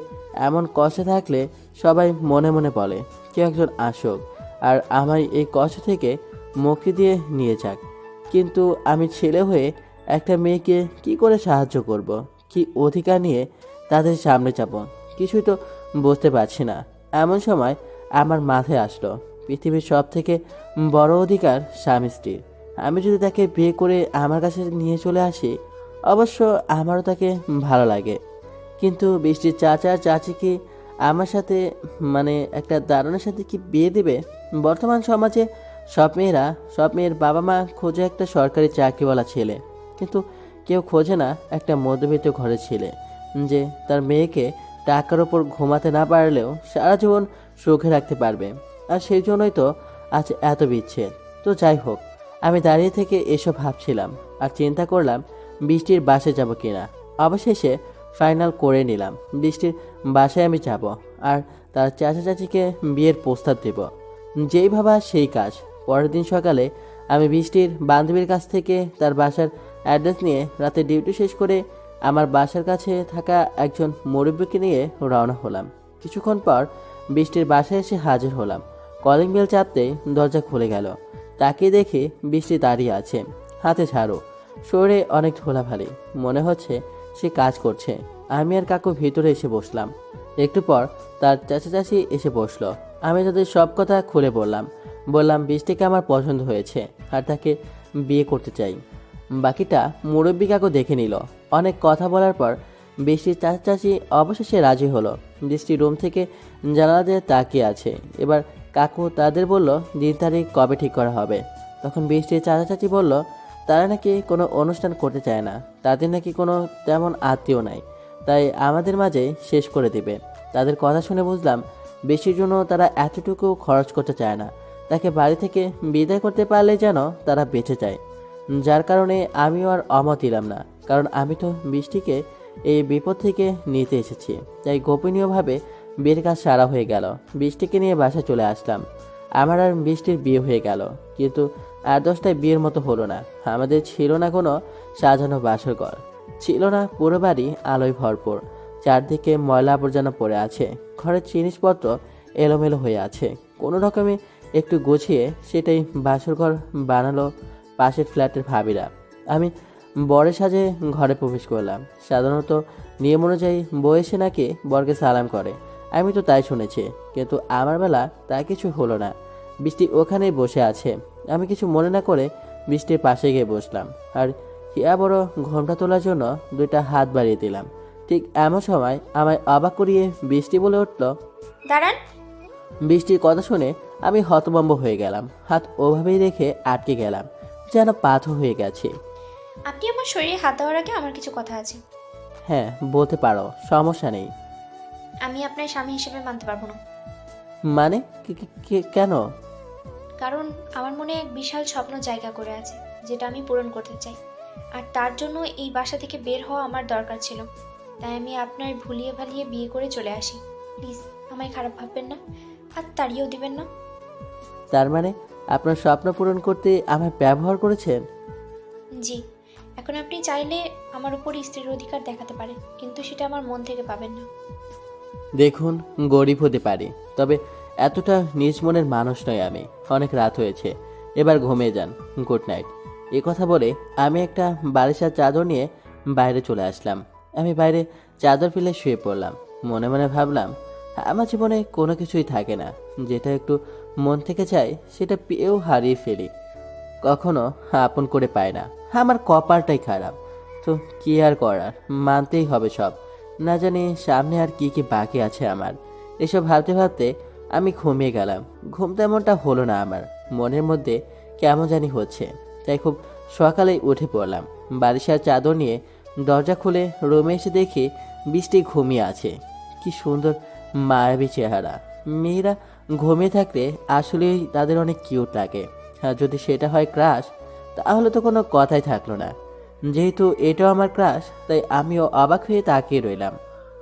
এমন কষ্টে থাকলে সবাই মনে মনে বলে কেউ একজন আসুক আর আমায় এই কষ্ট থেকে মুক্তি দিয়ে নিয়ে যাক। কিন্তু আমি ছেলে হয়ে একটা মেয়েকে কি করে সাহায্য করব? কি অধিকার নিয়ে তাদের সামনে যাব? কিছুই তো বুঝতে পারছি না। এমন সময় আমার মাথায় আসলো পৃথিবীর সব থেকে বড় অধিকার স্বামী স্ত্রীর। আমি যদি তাকে বিয়ে করে আমার কাছে নিয়ে চলে আসি, অবশ্য আমারও তাকে ভালো লাগে। কিন্তু বৃষ্টির চাচা আর চাচি কি আমার সাথে, মানে একটা দারুণের সাথে কি বিয়ে দেবে? বর্তমান সমাজে সব মেয়ের বাবা মা খোঁজে একটা সরকারি চাকরিওয়ালা ছেলে, কিন্তু কেউ খোঁজে না একটা মধ্যবিত্ত ঘরের ছেলে যে তার মেয়েকে টাকার ওপর ঘুমাতে না পারলেও সারা জীবন সুখে রাখতে পারবে। আর সেই জন্যই তো আজ এত বিচ্ছেদ। তো যাই হোক, আমি দাঁড়িয়ে থেকে এসব ভাবছিলাম আর চিন্তা করলাম বৃষ্টির বাসায় যাব কিনা। অবশেষে ফাইনাল করে নিলাম বৃষ্টির বাসায় আমি যাব, আর তার চাচা চাচিকে বিয়ের প্রস্তাব দেব। যেই ভাবা সেই কাজ। পরের দিন সকালে আমি বৃষ্টির বান্ধবীর কাছ থেকে তার বাসার অ্যাড্রেস নিয়ে রাতে ডিউটি শেষ করে আমার বাসার কাছে থাকা একজন মুরব্বীকে নিয়ে রওনা হলাম। কিছুক্ষণ পর বৃষ্টির বাসায় এসে হাজির হলাম। কলিং বেল চাপতেই দরজা খুলে গেল। তাকিয়ে দেখে বৃষ্টি দাঁড়িয়ে আছে, হাতে ঝাড়ু, শরীরে অনেক ধুলাবালি, মনে হচ্ছে সে কাজ করছে। আমি আর কাকু ভিতরে এসে বসলাম। একটু পর তার চাচা চাচি এসে বসলো। আমি তাদের সব কথা খুলে বললাম বৃষ্টিকে আমার পছন্দ হয়েছে আর তাকে বিয়ে করতে চাই। বাকিটা মুরব্বী কাকু দেখে নিল। অনেক কথা বলার পর বৃষ্টির চাচা চাচি অবশেষে রাজি হলো। বৃষ্টি রুম থেকে জানালা দিয়ে তাকিয়ে আছে। এবার কাকু তাদের বলল দিন তারিখ কবে ঠিক করা হবে। তখন বৃষ্টির চাচা চাচি বলল, তারা নাকি কোনো অনুষ্ঠান করতে চায় না, তাদের নাকি কোনো তেমন আত্মীয় নাই, তাই আমাদের মাঝে শেষ করে দিবে। তাদের কথা শুনে বুঝলাম বেশির জন্য তারা এতটুকু খরচ করতে চায় না। তাকে বাড়ি থেকে বিদায় করতে পারলে যেন তারা বেঁচে যায়। যার কারণে আমিও আর অমত দিলাম না, কারণ আমি তো বৃষ্টিকে এই বিপদ থেকে নিতে এসেছি। তাই গোপনীয়ভাবে বিয়ের কাজ সারা হয়ে গেল। বৃষ্টিকে নিয়ে বাসায় চলে আসলাম। আমার আর বৃষ্টির বিয়ে হয়ে গেল, কিন্তু 8-10টায় বিয়ের মতো হলো না। আমাদের ছিল না কোনো সাজানো বাসর ঘর, ছিল না পুরো বাড়ি আলোয় ভরপুর। চারদিকে ময়লা আবর্জনা পড়ে আছে, ঘরের জিনিসপত্র এলোমেলো হয়ে আছে। কোনো রকমে একটু গুছিয়ে সেটাই বাসর ঘর বানালো পাশের ফ্ল্যাটের ভাবিরা। আমি বরের সাজে ঘরে প্রবেশ করলাম। সাধারণত নিয়ম অনুযায়ী বউ এসে নাকি বরকে সালাম করে, আমি তো তাই শুনেছি, কিন্তু আমার বেলা তা কিছু হলো না। বৃষ্টি ওখানেই বসে আছে। আমি কিছু মনে না করে বৃষ্টির পাশে গিয়ে বসলাম আর হিয়া বড় ঘোমটা তোলার জন্য 2টা হাত বাড়িয়ে দিলাম। ঠিক এমন সময় আমায় অবাক করিয়ে বৃষ্টি বলে উঠল। দাঁড়ান। বৃষ্টির কথা শুনে আমি হতভম্ব হয়ে গেলাম। হাত ওভাবেই রেখে আটকে গেলাম, যেন পাথর হয়ে গেছে। আপনি আমার শরীরে হাত দেওয়ার আগে আমার কিছু কথা আছে। হ্যাঁ, বলতে পারো, সমস্যা নেই। আমি আপনার স্বামী হিসেবে মানতে পারবো না। মানে কেন? কারণ আমার মনে এক বিশাল স্বপ্ন জায়গা করে আছে, যেটা আমি পূরণ করতে চাই। আর তার জন্য এই বাসা থেকে বের হওয়া আমার দরকার ছিল। তাই আমি আপনার ভুলিয়ে ভালিয়ে বিয়ে করে চলে আসি। প্লিজ আমায় খারাপ ভাববেন না, আর তাড়িয়েও দিবেন না। তার মানে আপনার স্বপ্ন পূরণ করতে আমায় ব্যবহার করেছেন? জি, এখন আপনি চাইলে আমার উপর স্ত্রীর অধিকার দেখাতে পারেন, কিন্তু সেটা আমার মন থেকে পাবেন না। দেখুন, গরিব হতে পারি, তবে এতটা নিজ মনের মানুষ নয় আমি। অনেক রাত হয়েছে, এবার ঘুমিয়ে যান। Good night. এ কথা বলে আমি একটা বালিশের চাদর নিয়ে বাইরে চলে আসলাম। আমি বাইরে চাদর ফেলে শুয়ে পড়লাম। মনে মনে ভাবলাম, আমার জীবনে কোনো কিছুই থাকে না, যেটা একটু মন থেকে চাই সেটা পেয়েও হারিয়ে ফেলি, কখনো আপন করে পায় না। আমার কপালটাই খারাপ। তো কি আর করার, মানতেই হবে সব। না জানি সামনে আর কি কি বাকি আছে আমার। এসব ভাবতে ভাবতে আমি ঘুমিয়ে গেলাম। ঘুম তেমনটা হলো না আমার, মনের মধ্যে কেমন জানি হচ্ছে। তাই খুব সকালেই উঠে পড়লাম। বালিশের চাদর নিয়ে দরজা খুলে রুমে এসে দেখি বৃষ্টি ঘুমিয়ে আছে। কি সুন্দর মায়াবী চেহারা। মেয়েরা ঘুমিয়ে থাকলে আসলেই তাদের অনেক কিউট লাগে। আর যদি সেটা হয় ক্রাশ, তাহলে তো কোনো কথাই থাকলো না। যেহেতু এটাও আমার ক্রাশ, তাই আমিও অবাক হয়ে তাকিয়ে রইলাম।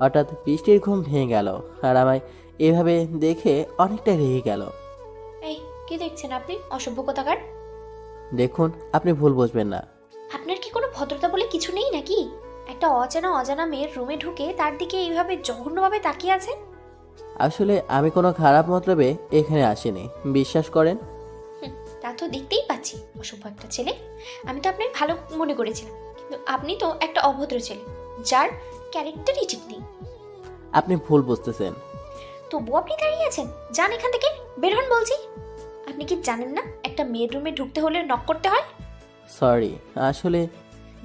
হঠাৎ বৃষ্টির ঘুম ভেঙে গেল আর আমায় এভাবে দেখে অনেকটা রেগে গেল। এই কি দেখছেন আপনি, অসভ্য কোথাকার? দেখুন, আপনি ভুল বুঝবেন না। আপনার কি কোনো ভদ্রতা বলে কিছু নেই নাকি? একটা অজানা মেয়ের রুমে ঢুকে তার দিকে এইভাবে জঘন্যভাবে তাকিয়ে আছেন। আসলে আমি কোনো খারাপ মতলবে এখানে আসিনি, বিশ্বাস করেন। তা তো দেখতেই পাচ্ছি, অসভ্য একটা ছেলে। আমি তো আপনাকে ভালো মনে করেছিলাম, কিন্তু আপনি তো একটা অভদ্র ছেলে, যার ক্যারেক্টারই ঠিক নেই। আপনি ভুল বুঝতেছেন। তবুও আপনি দাঁড়িয়ে আছেন, যান এখান থেকে, বের হন বলছি। আপনি কি জানেন না একটা মেয়ের রুমে ঢুকতে হলে নক করতে হয়? সরি, আসলে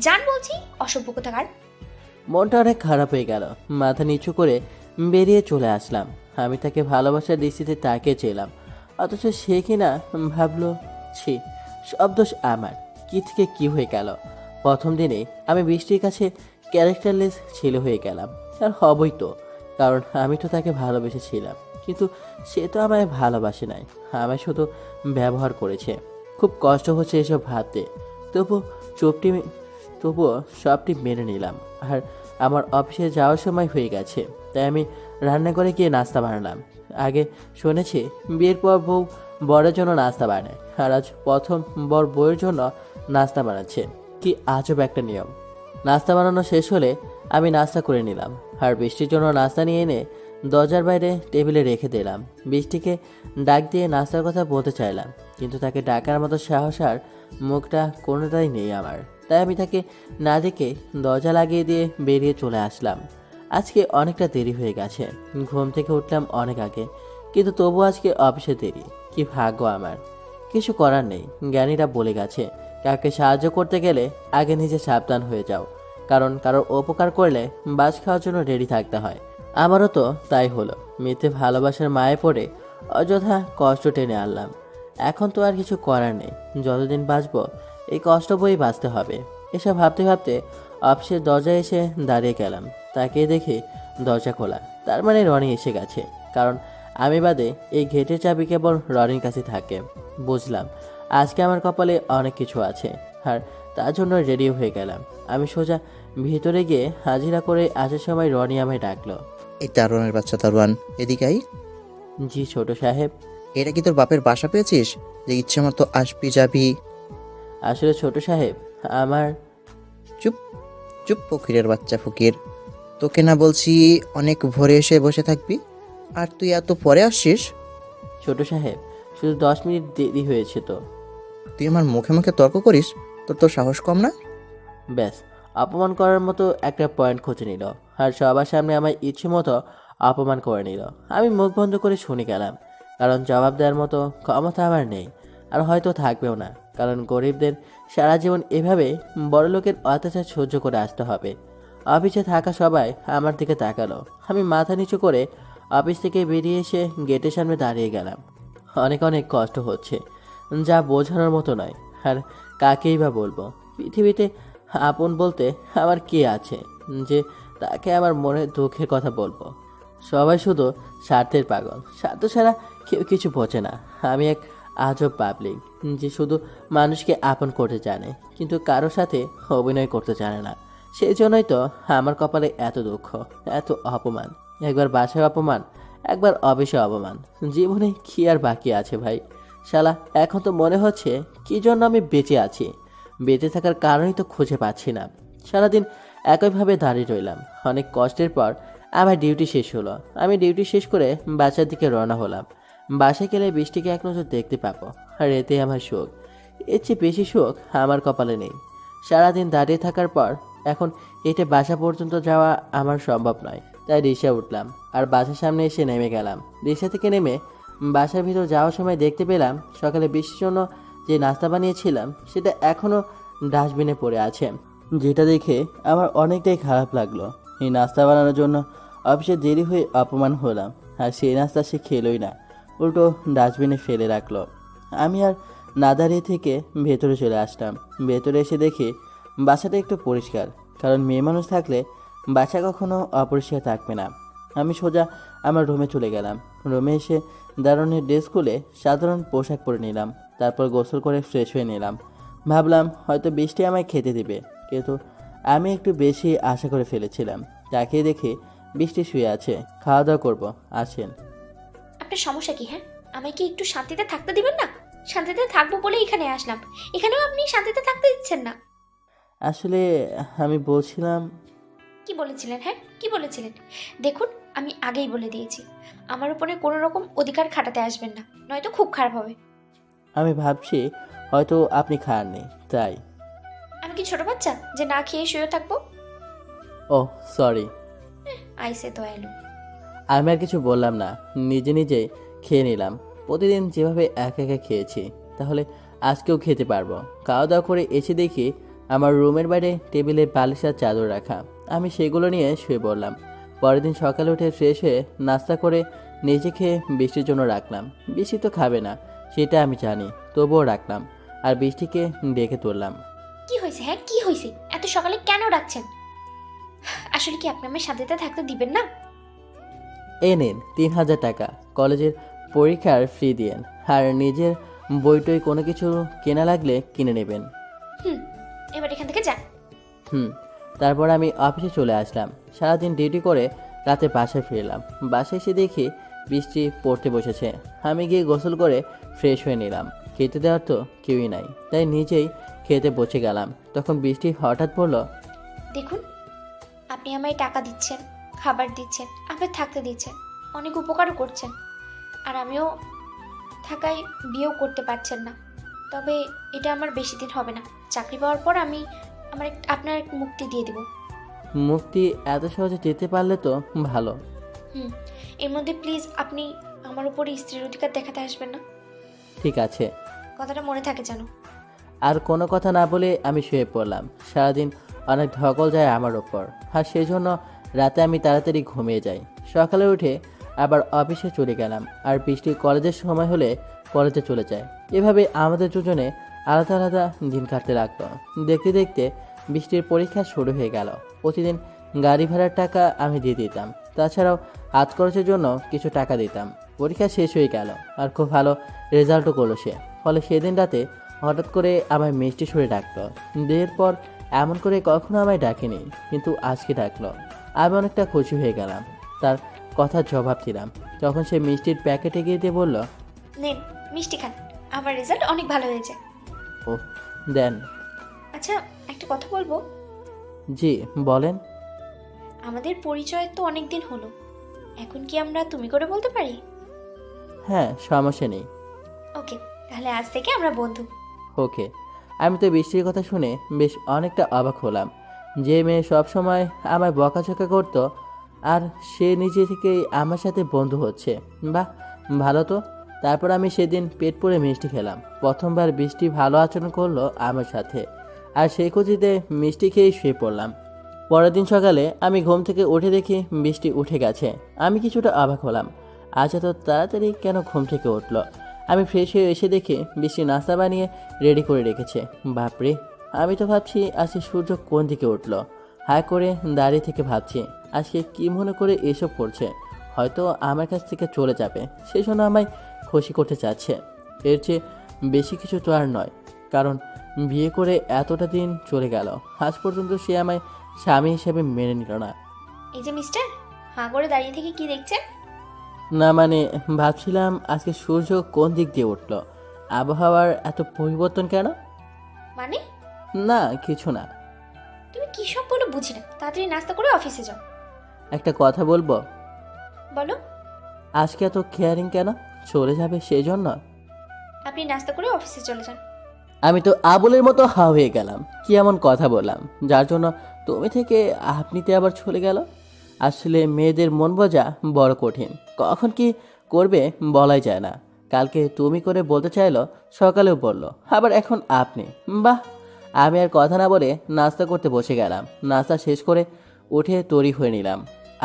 যান বলছি, অসভ্য কোথাকার। মনটা অনেক খারাপ হয়ে গেল। মাথা নিচু করে বেরিয়ে চলে আসলাম। আমি তাকে ভালোবাসার দৃষ্টিতে তাকিয়েছিলাম, অথচ সে কিনা ভাবলো। ছি, সব দোষ আমার। কি থেকে কি হয়ে গেল। প্রথম দিনেই আমি বৃষ্টির কাছে ক্যারেক্টারলেস ছেলে হয়ে গেলাম। আর হবই তো, কারণ আমি তো তাকে ভালোবেসেছিলাম, কিন্তু সে তো আমায় ভালোবাসে নাই, আমায় শুধু ব্যবহার করেছে। খুব কষ্ট হচ্ছে এসব ভাবতে, তবুও সবটি মেনে নিলাম। আর আমার অফিসে যাওয়ার সময় হয়ে গেছে, তাই আমি রান্নাঘরে গিয়ে নাস্তা বানালাম। আগে শুনেছি বিয়ের পর বউ বরের জন্য নাস্তা বানায়, আর আজ প্রথম বর বউয়ের জন্য নাস্তা বানাচ্ছে। কি আজব একটা নিয়ম। নাস্তা বানানো শেষ হলে আমি নাস্তা করে নিলাম, আর বৃষ্টির জন্য নাস্তা নিয়ে এনে দরজার বাইরে টেবিলে রেখে দিলাম। বৃষ্টিকে ডাক দিয়ে নাস্তার কথা বলতে চাইলাম, কিন্তু তাকে ডাকার মতো সাহস আর মুখটা কোনোটাই নেই আমার। তাই আমি তাকে না দেখে দরজা লাগিয়ে দিয়ে বেরিয়ে চলে আসলাম। আজকে অনেকটা দেরি হয়ে গেছে। ঘুম থেকে উঠলাম অনেক আগে, কিন্তু তবু আজকে অফিসে দেরি। কি ভাগ্য আমার। কিছু করার নেই, জ্ঞানীরা বলে গেছে কাউকে সাহায্য করতে গেলে আগে নিজে সাবধান হয়ে যাও, কারণ কারোর উপকার করলে বাজ খাওয়ার জন্য রেডি থাকতে হয়। আমারও তো তাই হলো। মিথ্যে ভালোবাসার মায়ে পড়ে অযথা কষ্ট টেনে আনলাম। এখন তো আর কিছু করার নেই। যতদিন বাঁচবো এই কষ্ট বই বাঁচতে হবে। এসব ভাবতে ভাবতে অফিসের দরজায় এসে দাঁড়িয়ে গেলাম। তাকিয়ে দেখি দরজা খোলা, তার মানে রনি এসে গেছে। কারণ আমি বাদে এই গেটের চাবি কেবল রনির কাছে থাকে। বুঝলাম আজকে আমার কপালে অনেক কিছু আছে, আর তার জন্য রেডি হয়ে গেলাম। আমি সোজা ভিতরে গিয়ে হাজিরা করে আসার সময় রনি আমায় ডাকলো। এই দারোয়ানের বাচ্চা দারোয়ান, এদিকে আই। জি ছোট সাহেব। এটা কি তোর বাপের বাসা পেয়েছিস যে ইচ্ছে মতো আসবি যাবি? আসলে ছোট সাহেব, আমার চুপ চুপ, ফকিরের বাচ্চা ফকির। তোকে না বলছি অনেক ভোরে এসে বসে থাকবি, আর তুই এত পরে আসছিস? ছোট সাহেব, শুধু 10 মিনিট দেরি হয়েছে তো। তুই আমার মুখে মুখে তর্ক করিস? তোর সাহস কম না? ব্যাস, অপমান করার মতো একটা পয়েন্ট খুঁজে নিল, আর সবার সামনে আমার ইচ্ছে মতো অপমান করে নিল। আমি মুখ বন্ধ করে শুনে গেলাম, কারণ জবাব দেওয়ার মতো ক্ষমতা আমার নেই, আর হয়তো থাকবেও না। কারণ গরিবদের সারা জীবন এভাবে বড়লোকের অত্যাচার সহ্য করে আসতে হবে। অফিসে থাকা সবাই আমার দিকে তাকালো। আমি মাথা নিচু করে অফিস থেকে বেরিয়ে এসে গেটের সামনে দাঁড়িয়ে গেলাম। অনেক অনেক কষ্ট হচ্ছে, যা বোঝানোর মতো নয়। আর কাকেই বা বলবো? পৃথিবীতে আপন বলতে আমার কে আছে যে তাকে আমার মনের দুঃখের কথা বলবো? সবাই শুধু স্বার্থের পাগল, স্বার্থ ছাড়া কেউ কিছু বোঝে না। আমি এক আজব পাবলিক যে শুধু মানুষকে আপন করতে জানে, কিন্তু কারোর সাথে অভিনয় করতে জানে না। সেই জন্যই তো আমার কপালে এত দুঃখ, এত অপমান। একবার বাসায় অপমান, একবার অফিসে অপমান। জীবনে কি আর বাকি আছে ভাই? শালা, এখন তো মনে হচ্ছে কি জন্য আমি বেঁচে আছি। বেঁচে থাকার কারণই তো খুঁজে পাচ্ছি না। সারাদিন একইভাবে দাঁড়িয়ে রইলাম। অনেক কষ্টের পর আমার ডিউটি শেষ হলো। আমি ডিউটি শেষ করে বাসার দিকে রওনা হলাম। বাসায় গেলে বৃষ্টিকে এক নজর দেখতে পাবো, আর এতে আমার সুখ। এর চেয়ে বেশি সুখ আমার কপালে নেই। সারাদিন দাঁড়িয়ে থাকার পর এখন এটা বাসা পর্যন্ত যাওয়া আমার সম্ভব নয়। তাই রিক্সা উঠলাম আর বাসার সামনে এসে নেমে গেলাম। রিক্সা থেকে নেমে বাসার ভিতর যাওয়ার সময় দেখতে পেলাম সকালে বৃষ্টির জন্য যে নাস্তা বানিয়েছিলাম সেটা এখনও ডাস্টবিনে পড়ে আছে, যেটা দেখে আমার অনেকটাই খারাপ লাগলো। এই নাস্তা বানানোর জন্য অফিসে দেরি হয়ে অপমান হলাম, আর সেই নাস্তা সে খেলোই না, উল্টো ডাস্টবিনে ফেলে রাখলো। আমি আর না দাঁড়িয়ে থেকে ভেতরে চলে আসলাম। ভেতরে এসে দেখি বাসাটা একটু পরিষ্কার, কারণ মেয়ে মানুষ থাকলে বাসা কখনো অপরিষ্কার থাকবে না। আমি সোজা আমার রুমে চলে গেলাম। রুমে এসে দারুণের ড্রেস খুলে সাধারণ পোশাক পরে নিলাম। তারপর গোসল করে ফ্রেশ হয়ে নিলাম। ভাবলাম হয়তো বৃষ্টি আমায় খেতে দিবে, কিন্তু আমি একটু বেশি আশা করে ফেলেছিলাম। তাকিয়ে দেখি বৃষ্টি শুয়ে আছে। খাওয়া দাওয়া করবো, আসেন। আপনার সমস্যা কি? হ্যাঁ, আমায় কি একটু শান্তিতে থাকতে দিবেন না? শান্তিতে থাকবো বলে এখানে আসলাম, এখানেও আপনি শান্তিতে থাকতে দিচ্ছেন না। আসলে আমি বলছিলাম। কি বলেছিলেন? হ্যাঁ, কি বলেছিলেন? দেখুন, আমি আগেই বলে দিয়েছি, আমার উপরে কোনো রকম অধিকার খাটাতে আসবেন না, নয়তো খুব খারাপ হবে। আমি ভাবছি হয়তো আপনি খাননি, তাই। আমি কি ছোট বাচ্চা যে না খেয়ে শুয়ে থাকবো? ও সরি। আইসে দয়ালু। আমি আর কিছু বললাম না, নিজে নিজে খেয়ে নিলাম। প্রতিদিন যেভাবে একা একা খেয়েছি, তাহলে আজকেও খেতে পারবো। খাওয়া দাওয়া করে এসে দেখি আমার রুমের বাইরে টেবিলে বালিশ আর চাদর রাখা। আমি সেগুলো নিয়ে শুয়ে পড়লাম। পরের দিন সকালে উঠে ফ্রেশ হয়ে নাস্তা করে নিজে খেয়ে বৃষ্টির জন্য রাখলাম। বৃষ্টি তো খাবে না সেটা আমি জানি, তবুও রাখলাম আর বৃষ্টিকে ডেকে তুললাম। কি হয়েছে? হ্যাঁ, কি হয়েছে? এত সকালে কেন ডাকছেন? আসলে কি আপনি আমার শান্তিতে থাকতে দিবেন না? এ নিন 3000 টাকা, কলেজের পরীক্ষার ফ্রি দিয়েন, আর নিজের বইটই কোনো কিছু কেনা লাগলে কিনে নেবেন। এবার এখান থেকে যান। তারপর আমি অফিসে চলে আসলাম। সারাদিন ডিউটি করে রাতে বাসায় ফিরলাম। বাসায় এসে দেখি বৃষ্টি পড়তে বসেছে। আমি গিয়ে গোসল করে ফ্রেশ হয়ে নিলাম। খেতে দেওয়ার তো কেউই নাই, তাই নিজেই খেতে বসে গেলাম। তখন বৃষ্টি হঠাৎ পড়ল। দেখুন, আপনি আমায় টাকা দিচ্ছেন, খাবার দিচ্ছেন, আপনার থাকতে দিচ্ছেন, অনেক উপকারও করছেন, আর আমিও থাকায় বিয়েও করতে পারছেন না। তবে এটা আমার বেশি দিন হবে না। চাকরি পাওয়ার পর আমি আপনার এক মুক্তি দিয়ে দেব। মুক্তি এত সহজে যেতে পারলে তো ভালো। এর মধ্যে প্লিজ আপনি আমার উপরে স্ত্রীর অধিকার দেখাতে আসবেন না। ঠিক আছে, কথাটা মনে থাকে যেন। আর কোনো কথা না বলে আমি শুয়ে পড়লাম। সারাদিন অনেক ধকল যায় আমার ওপর, আর সেই জন্য রাতে আমি তাড়াতাড়ি ঘুমিয়ে যাই। সকালে উঠে আবার অফিসে চলে গেলাম, আর বৃষ্টি কলেজের সময় হলে কলেজে চলে যায়। এভাবে আমাদের দুজনে আলাদা আলাদা দিন কাটতে লাগলো। দেখতে দেখতে বৃষ্টির পরীক্ষা শুরু হয়ে গেল। প্রতিদিন গাড়ি ভাড়ার টাকা আমি দিয়ে দিতাম, তাছাড়াও হাত খরচের জন্য কিছু টাকা দিতাম। পরীক্ষা শেষ হয়ে গেল আর খুব ভালো রেজাল্টও করলো সে। ফলে সেদিন রাতে হঠাৎ করে আমায় মিষ্টি সুরে ডাকলো। বিয়ের পর এমন করে কখনো আমায় ডাকেনি, কিন্তু আজকে ডাকলো। আমি অনেকটা খুশি হয়ে গেলাম, তার কথার জবাব দিলাম। তখন সে মিষ্টির প্যাকেট এগিয়ে দিয়ে বলল, নেন মিষ্টি খান, আমার রেজাল্ট অনেক ভালো হয়েছে। ও দেন। আচ্ছা, একটা কথা বলবো? জি বলেন। আমাদের পরিচয় তো অনেক দিন হলো, এখন কি আমরা তুমি করে বলতে পারি? হ্যাঁ, সমস্যা নেই। ওকে, তাহলে আজ থেকে আমরা বন্ধু। ওকে। আমি তো বৃষ্টির কথা শুনে বেশ অনেকটা অবাক হলাম। যে মেয়ে সবসময় আমায় বকাঝকা করতো, আর সে নিজে থেকেই আমার সাথে বন্ধু হচ্ছে। বাহ, ভালো তো। তারপর আমি সেদিন পেট পুড়ে মিষ্টি খেলাম। প্রথমবার বৃষ্টি ভালো আচরণ করলো আমার সাথে, আর সেই খুঁজিতে মিষ্টি খেয়েই শুয়ে পড়লাম। পরের দিন সকালে আমি ঘুম থেকে উঠে দেখি বৃষ্টি উঠে গেছে। আমি কিছুটা অবাক হলাম, আজ এত তাড়াতাড়ি কেন ঘুম থেকে উঠলো। আমি ফ্রেশ হয়ে এসে দেখি বৃষ্টি নাস্তা বানিয়ে রেডি করে রেখেছে। বাপরে, আমি তো ভাবছি আজকে সূর্য কোন দিকে উঠলো। হায় করে দাঁড়িয়ে থেকে ভাবছি আজকে কি মনে করে এসব করছে। হয়তো আমার কাছ থেকে চলে যাবে, সেই জন্য আমায় খুশি করতে চাচ্ছে। এর চেয়ে বেশি কিছু তো আর নয়, কারণ বিয়ে করে এতটা দিন চলে গেল, আজ পর্যন্ত সে আমায় স্বামী হিসেবে মেনে নিল না। এই যে মিস্টার, হাঁ করে দাঁড়িয়ে থেকে কি দেখছেন? না মানে, ভাবছিলাম আজকে সূর্য কোন দিক দিয়ে উঠলো, আবহাওয়ার এত পরিবর্তন কেন। মানে না কিছু না। তুমি কি সব বলো বুঝি না, তাড়াতাড়ি নাস্তা করে অফিসে যাও। একটা কথা বলবো? বলো। আজকে এত কেয়ারিং কেন? চলে যাবে সেই জন্য? আপনি নাস্তা করে অফিসে চলে যান। আমি তো আবুলের মতো হা হয়ে গেলাম। কি এমন কথা বললাম যার জন্য তুমি থেকে আপনিতে আবার চলে গেল? আসলে মেয়েদের মন বোঝা বড় কঠিন, কখন কি করবে বলাই যায় না। কালকে তুমি করে বলতে চাইলো, সকালেও বললো, আবার এখন আপনি। বাহ। আমি আর কথা না বলে নাস্তা করতে বসে গেলাম। নাস্তা শেষ করে উঠে তৈরি হয়ে নিলাম।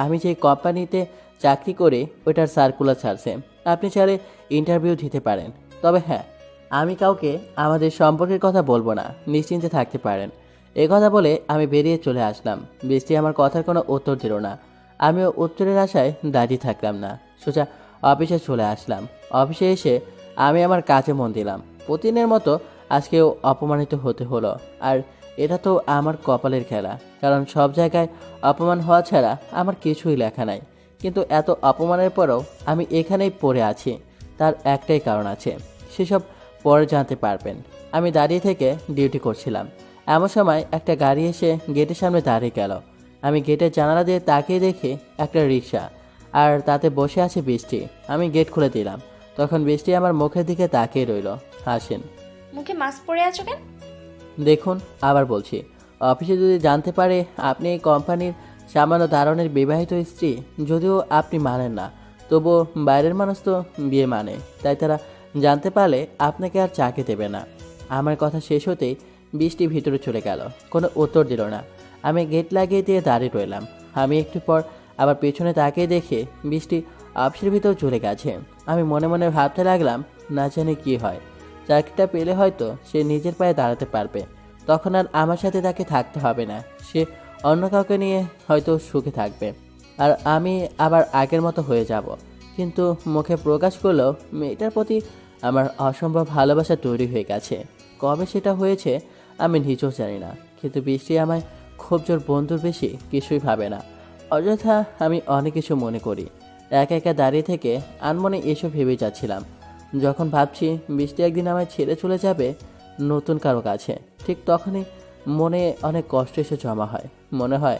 আমি যে কোম্পানিতে চাকরি করি ওইটার সার্কুলার ছাড়ছে, আপনি চাইলে ইন্টারভিউ দিতে পারেন। তবে হ্যাঁ, আমি কাউকে আমাদের সম্পর্কের কথা বলবো না, নিশ্চিন্তে থাকতে পারেন। এ কথা বলে আমি বেরিয়ে চলে আসলাম। বৃষ্টি আমার কথার কোনো উত্তর দিল না। আমিও উত্তরের আশায় দাঁড়িয়ে থাকলাম না, সোজা অফিসে চলে আসলাম। অফিসে এসে আমি আমার কাজে মন দিলাম। প্রতিদিনের মতো আজকেও অপমানিত হতে হলো, আর এটা তো আমার কপালের খেলা, কারণ সব জায়গায় অপমান হওয়া ছাড়া আমার কিছুই লেখা নাই। কিন্তু এত অপমানের পরেও আমি এখানেই পড়ে আছি, তার একটাই কারণ আছে, সেসব পরে জানতে পারবেন। আমি দাঁড়িয়ে থেকে ডিউটি করছিলাম, এমন সময় একটা গাড়ি এসে গেটের সামনে দাঁড়িয়ে গেল। আমি গেটের জানালা দিয়ে তাকিয়ে দেখি একটা রিক্সা, আর তাতে বসে আছে বৃষ্টি। আমি গেট খুলে দিলাম, তখন বৃষ্টি আমার মুখের দিকে তাকিয়ে রইল। হাসেন। মুখে মাস্ক পরে আছো কেন? দেখুন, আবার বলছি, অফিসে যদি জানতে পারে আপনি এই কোম্পানির সামান্য দারোয়ানের বিবাহিত স্ত্রী, যদিও আপনি মানেন না, তবুও বাইরের মানুষ তো বিয়ে মানে, তাই তারা জানতে পারলে আপনাকে আর চাকরি দেবে না। আমার কথা শেষ হতেই বৃষ্টি ভিতরে চলে গেল, কোনো উত্তর দিল না। আমি গেট লাগিয়ে দিয়ে দাঁড়িয়ে রইলাম। আমি একটু পর আবার পেছনে তাকিয়ে দেখে বৃষ্টি অফিসের ভিতর চলে গেছে। আমি মনে মনে ভাবতে লাগলাম, না জানি কি হয়, চাকরিটা পেলে হয়তো সে নিজের পায়ে দাঁড়াতে পারবে, তখন আর আমার সাথে তাকে থাকতে হবে না, সে অন্য কাউকে নিয়ে হয়তো সুখে থাকবে, আর আমি আবার আগের মতো হয়ে যাব। কিন্তু মুখে প্রকাশ করলেও মেয়েটার প্রতি আমার অসম্ভব ভালোবাসা তৈরি হয়ে গেছে। কবে সেটা হয়েছে আমি নিজেও জানি না, কিন্তু বৃষ্টি আমায় খুব জোর বন্ধুর বেশি কিছুই ভাবে না। অযথা আমি অনেক কিছু মনে করি। একা একা দাঁড়িয়ে থেকে আনমনে এসব ভেবে যাচ্ছিলাম, যখন ভাবছি বৃষ্টি একদিন আমায় ছেড়ে চলে যাবে নতুন কারো কাছে, ঠিক তখনই মনে অনেক কষ্ট এসে জমা হয়। মনে হয়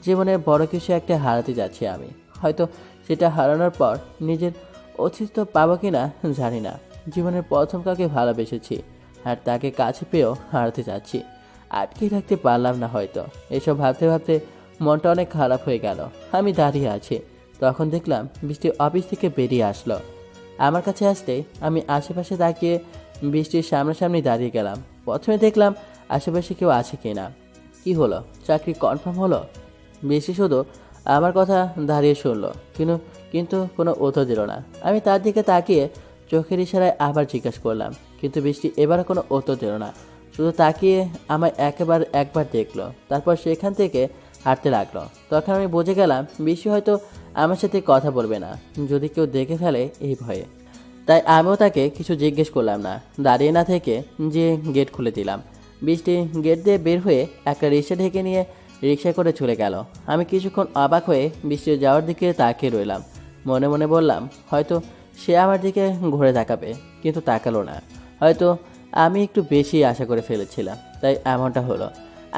জীবনের বড় কিছু একটা হারাতে যাচ্ছি আমি, হয়তো সেটা হারানোর পর নিজের অস্তিত্ব পাবো কিনা জানি না। জীবনের প্রথম কাউকে ভালোবেসেছি, আর তাকে কাছে পেয়েও হারাতে যাচ্ছি, আটকে রাখতে পারলাম না হয়তো। এসব ভাবতে ভাবতে মনটা অনেক খারাপ হয়ে গেল। আমি দাঁড়িয়ে আছি, তখন দেখলাম বৃষ্টি অফিস থেকে বেরিয়ে আসলো। আমার কাছে আসতে আমি আশেপাশে তাকিয়ে বৃষ্টির সামনাসামনি দাঁড়িয়ে গেলাম। প্রথমে দেখলাম আশেপাশে কেউ আছে কিনা। কি হলো, চাকরি কনফার্ম হলো? বৃষ্টি শুধু আমার কথা দাঁড়িয়ে শুনলো, কিন্তু কোনো উত্তর দিল না। আমি তার দিকে তাকিয়ে চোখের ইশারায় আবার জিজ্ঞাসা করলাম, কিন্তু বৃষ্টি এবার কোনো উত্তর দিল না, শুধু তাকিয়ে আমায় একবার দেখলো, তারপর সেখান থেকে হাঁটতে লাগলো। তখন আমি বুঝে গেলাম বৃষ্টি হয়তো আমার সাথে কথা বলবে না, যদি কেউ দেখে ফেলে এই ভয়ে। তাই আমিও তাকে কিছু জিজ্ঞেস করলাম না, দাঁড়িয়ে না থেকে যে গেট খুলে দিলাম। বৃষ্টি গেট দিয়ে বের হয়ে একটা রিক্সা ঢেকে নিয়ে রিক্সায় করে চলে গেল। আমি কিছুক্ষণ অবাক হয়ে বৃষ্টির যাওয়ার দিকে তাকিয়ে রইলাম। মনে মনে বললাম, হয়তো সে আমার দিকে ঘুরে তাকাবে, কিন্তু তাকালো না। হয়তো আমি একটু বেশি আশা করে ফেলেছিলাম, তাই এমনটা হলো।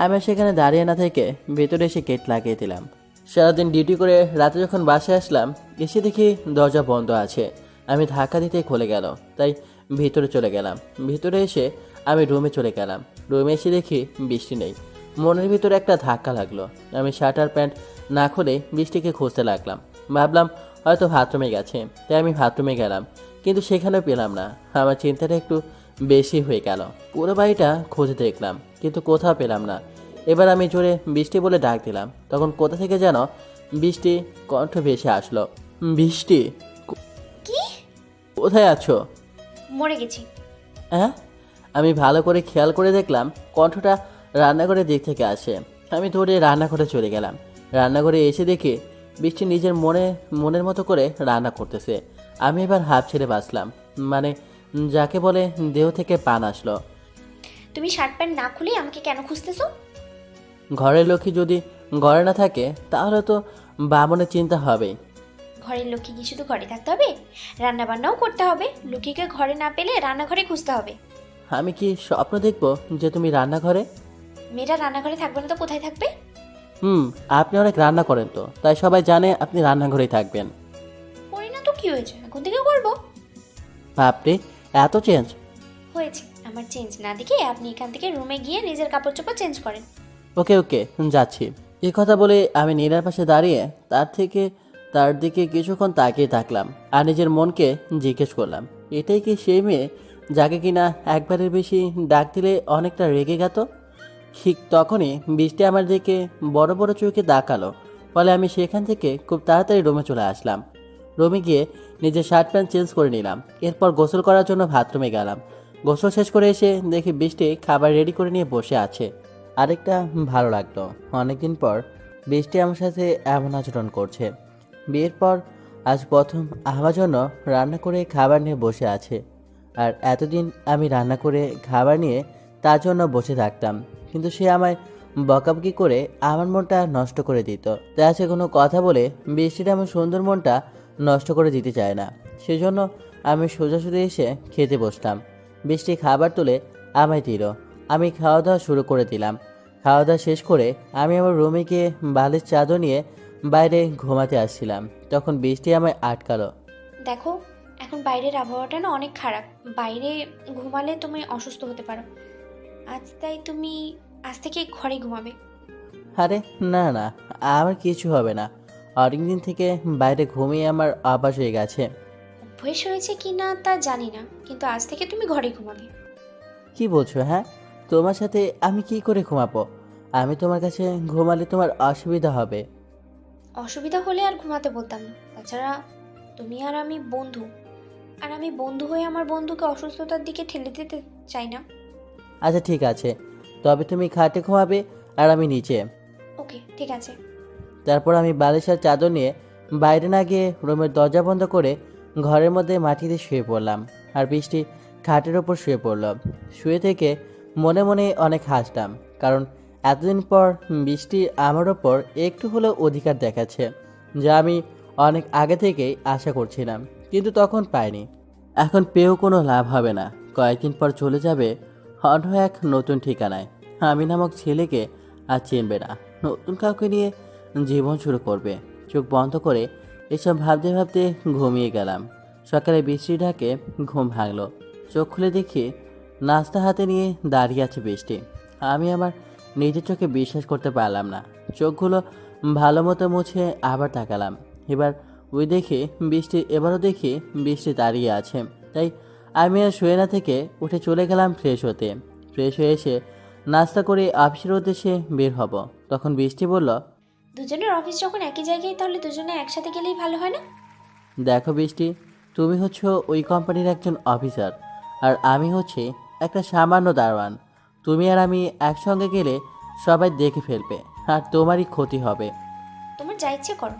আমি সেখানে দাঁড়িয়ে না থেকে ভেতরে এসে গেট লাগিয়ে দিলাম। সারাদিন ডিউটি করে রাতে যখন বাসায় আসলাম, এসে দেখি দরজা বন্ধ আছে। আমি ধাক্কা দিতেই খুলে গেল, তাই ভিতরে চলে গেলাম। ভিতরে এসে আমি রুমে চলে গেলাম। রুমে এসে দেখি বৃষ্টি নেই। মনের ভিতরে একটা ধাক্কা লাগলো। আমি শার্ট আর প্যান্ট না খুলে বৃষ্টিকে খুঁজতে লাগলাম। ভাবলাম হয়তো বাথরুমে গেছে, তাই আমি বাথরুমে গেলাম, কিন্তু সেখানেও পেলাম না। আমার চিন্তাটা একটু বেশি হয়ে গেল। পুরো বাড়িটা খুঁজে দেখলাম, কিন্তু কোথাও পেলাম না। এবার আমি জোরে বৃষ্টি বলে ডাক দিলাম। তখন কোথা থেকে যেন বৃষ্টি কণ্ঠ ভেসে আসলো। বৃষ্টি, কি? কোথায় আছো? মরে গেছি। হ্যাঁ? আমি ভালো করে খেয়াল করে দেখলাম কণ্ঠটা রান্নাঘরের দিক থেকে আসে। আমি দৌড়ে রান্নাঘরে চলে গেলাম। রান্নাঘরে এসে দেখি বৃষ্টি নিজের মনের মতো করে রান্না করতেছে। আমি এবার হাফ ছেড়ে বাঁচলাম, মানে যাকে বলে দেহ থেকে পান আসলো। তুমি শার্ট প্যান্ট না খুলে আমাকে কেন খুঁজতেছো? ঘরের লক্ষ্মী যদি ঘরে না থাকে তাহলে তো বামনের চিন্তা হবেই। ঘরের লক্ষ্মী কি শুধু ঘরে থাকতে হবে? রান্না বান্নাও করতে হবে। লক্ষ্মীকে ঘরে না পেলে রান্নাঘরে খুঁজতে হবে। আমি কি স্বপ্ন দেখবো যে তুমি রান্নাঘরে? মেয়েরা রান্নাঘরে থাকবে না তো কোথায় থাকবে? আপনি অনেক রান্না করেন, তো তাই সবাই জানে আপনি রান্নাঘরেই থাকবেন। করি না তো কি হয়েছে, এখন থেকে করবো। বাপরে, এত চেঞ্জ! হয়েছে আমার চেঞ্জ না দেখে আপনি এখান থেকে রুমে গিয়ে নিজের কাপড় চোপড় চেঞ্জ করেন। ওকে ওকে, যাচ্ছি। এই কথা বলে আমি নীলার পাশে দাঁড়িয়ে তার দিকে কিছুক্ষণ তাকিয়ে থাকলাম আর নিজের মনকে জিজ্ঞেস করলাম, এটাই কি সেই মেয়ে যাকে কিনা একবারের বেশি ডাক দিলে অনেকটা রেগে গেত? ঠিক তখনই বৃষ্টি আমার দিকে বড় বড় চোখে তাকালো। ফলে আমি সেখান থেকে খুব তাড়াতাড়ি রুমে চলে আসলাম। রুমে গিয়ে নিজের শার্ট প্যান্ট চেঞ্জ করে নিলাম। এরপর গোসল করার জন্য বাথরুমে গেলাম। গোসল শেষ করে এসে দেখি বৃষ্টি খাবার রেডি করে নিয়ে বসে আছে। আরেকটা ভালো লাগলো, অনেকদিন পর বৃষ্টি আমার সাথে এমন আচরণ করছে। বিয়ের পর আজ প্রথম আমার জন্য রান্না করে খাবার নিয়ে বসে আছে। আর এতদিন আমি রান্না করে খাবার নিয়ে তার জন্য বসে থাকতাম, কিন্তু সে আমায় বকাবকি করে আমার মনটা নষ্ট করে দিত। তাই আছে কোনো কথা বলে বৃষ্টির আমার সুন্দর মনটা নষ্ট করে দিতে চায় না। সেজন্য আমি সোজাসুজি এসে খেতে বসলাম। বৃষ্টি খাবার তুলে আমায় দিল। আমি খাওয়া দাওয়া শুরু করে দিলাম। খাওয়া দাওয়া শেষ করে আমি আমার রুমে গিয়ে বালিশ চাদর নিয়ে বাইরে ঘুমাতে আসছিলাম, তখন বৃষ্টি আমায় আটকালো। দেখো, এখন বাইরের আবহাওয়াটা না অনেক খারাপ। বাইরে ঘুমালে তুমি অসুস্থ হতে পারো। তাই তুমি আজ থেকে ঘরে ঘুমাবে। আরে না না, আমার কিছু হবে না। অনেকদিন থেকে বাইরে ঘুমিয়ে আমার অভ্যাস হয়ে গেছে। অভ্যেস হয়েছে কি না তা জানি না, কিন্তু আজ থেকে তুমি ঘরে ঘুমাবে। কি বলছো? হ্যাঁ, তোমার সাথে আমি কি করে ঘুমাবো? আমি তোমার কাছে ঘুমালে তোমার অসুবিধা হবে। অসুবিধা হলে আর ঘুমাতে বলতাম না। তাছাড়া তুমি আর আমি বন্ধু, আর আমি বন্ধু হয়ে আমার বন্ধুকে অসুস্থতার দিকে ঠেলে দিতে চাই না। আচ্ছা ঠিক আছে, তবে তুমি খাটে ঘুমাবে আর আমি নিচে। ওকে, ঠিক আছে। তারপর আমি বালিশ আর চাদর নিয়ে বাইরে না গিয়ে রুমের দরজা বন্ধ করে ঘরের মধ্যে মাটিতে শুয়ে পড়লাম। আর বৃষ্টি খাটের ওপর শুয়ে পড়ল। শুয়ে থেকে মনে মনে অনেক হাসলাম, কারণ এতদিন পর বৃষ্টি আমার ওপর একটু হলেও অধিকার দেখাচ্ছে, যা আমি অনেক আগে থেকেই আশা করছিলাম, কিন্তু তখন পাইনি। এখন পেয়েও কোনো লাভ হবে না। কয়েকদিন পর চলে যাবে অন্য এক নতুন ঠিকানায়। আমি নামক ছেলেকে আর চিনবে না, নতুন কাউকে নিয়ে জীবন শুরু করবে। চোখ বন্ধ করে এসব ভাবতে ভাবতে ঘুমিয়ে গেলাম। সকালে বৃষ্টি ঢাকে ঘুম ভাঙলো। চোখ খুলে দেখি নাস্তা হাতে নিয়ে দাঁড়িয়ে আছে বৃষ্টি। আমি আমার নিজের চোখে বিশ্বাস করতে পারলাম না। চোখগুলো ভালো মতো মুছে আবার তাকালাম। এবারও দেখি বৃষ্টি দাঁড়িয়ে আছে। তাই আমি আর শুয়ে না থেকে উঠে চলে গেলাম ফ্রেশ হতে। ফ্রেশ হয়ে এসে নাস্তা করে অফিসের উদ্দেশ্যে বের হব। তখন বৃষ্টি বলল, দুজনের অফিস যখন একই জায়গায়, তাহলে দুজনে একসাথে গেলেই ভালো হয় না? দেখো বৃষ্টি, তুমি হচ্ছ ওই কোম্পানির একজন অফিসার, আর আমি হচ্ছে একটা সামান্য দারোয়ান। তুমি আর আমি একসঙ্গে গেলে সবাই দেখে ফেলবে, আর তোমারই ক্ষতি হবে। তোমার যা ইচ্ছে করো।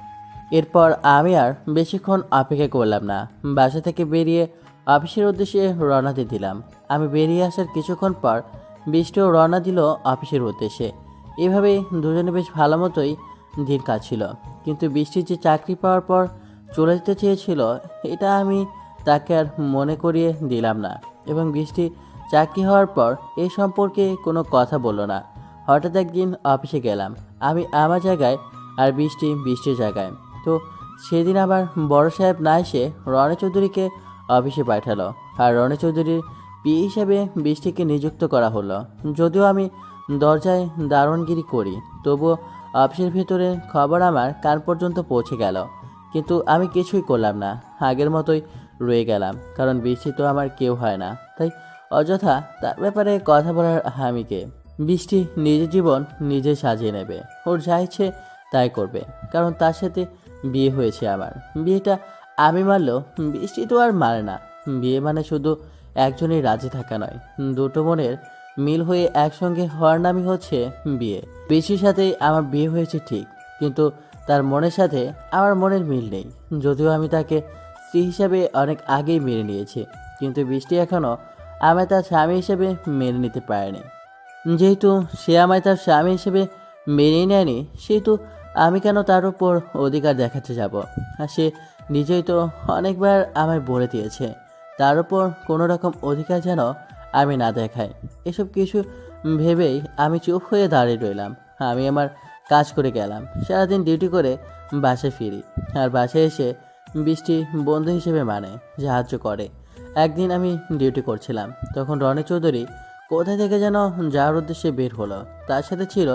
এরপর আমি আর বেশিক্ষণ অপেক্ষা করলাম না, বাসা থেকে বেরিয়ে অফিসের উদ্দেশ্যে রওনা দিয়ে দিলাম। আমি বেরিয়ে আসার কিছুক্ষণ পর বৃষ্টিও রওনা দিল অফিসের উদ্দেশ্যে। এভাবেই দুজনে বেশ ভালো মতোই দিন কাটছিল। কিন্তু বৃষ্টির যে চাকরি পাওয়ার পর চলে যেতে চেয়েছিল, এটা আমি তাকে আর মনে করিয়ে দিলাম না, এবং বৃষ্টি চাকরি হওয়ার পর এই সম্পর্কে কোনো কথা বললো না। হঠাৎ একদিন অফিসে গেলাম আমি আমার জায়গায়, আর বৃষ্টি বৃষ্টির জায়গায়। তো সেদিন আবার বড় সাহেব না এসে রনি চৌধুরীকে অফিসে পাঠালো, আর রনি চৌধুরীর পি হিসেবে বৃষ্টিকে নিযুক্ত করা হলো। যদিও আমি দরজায় দারোয়ানগিরি করি, তবুও অফিসের ভেতরে খবর আমার কান পর্যন্ত পৌঁছে গেল। কিন্তু আমি কিছুই করলাম না, আগের মতোই রয়ে গেলাম, কারণ বৃষ্টি তো আমার কেউ হয় না। তাই অযথা তার ব্যাপারে কথা বলার হামিকে। বৃষ্টি নিজের জীবন নিজে সাজিয়ে নেবে, ওর যা ইচ্ছে তাই করবে, কারণ তার সাথে বিয়ে হয়েছে আমার। বিয়েটা আমি মানলেও বৃষ্টি তো আর মানে না। বিয়ে মানে শুধু একজনই রাজি থাকা নয়, দুটো মনের মিল হয়ে একসঙ্গে হওয়ার নামই হচ্ছে বিয়ে। বৃষ্টির সাথে আমার বিয়ে হয়েছে ঠিক, কিন্তু তার মনের সাথে আমার মনের মিল নেই। যদিও আমি তাকে স্ত্রী হিসাবে অনেক আগেই মেনে নিয়েছি, কিন্তু বৃষ্টি এখনও আমায় তার স্বামী হিসেবে মেনে নিতে পারেনি। যেহেতু সে আমায় তার স্বামী হিসেবে মেনে নেয়নি, সেহেতু আমি কেন তার উপর অধিকার দেখাতে যাব? আর সে নিজেই তো অনেকবার আমায় বলে দিয়েছে তার উপর কোনো রকম অধিকার যেন আমি না দেখাই। এসব কিছু ভেবেই আমি চুপ হয়ে দাঁড়িয়ে রইলাম। আমি আমার কাজ করে গেলাম, সারাদিন ডিউটি করে বাসায় ফিরি, আর বাসায় এসে বৃষ্টি বন্ধু হিসেবে মানে সাহায্য করে। একদিন আমি ডিউটি করছিলাম, তখন রনি চৌধুরী কোথা থেকে যেন যাওয়ার উদ্দেশ্যে বের হলো। তার সাথে ছিল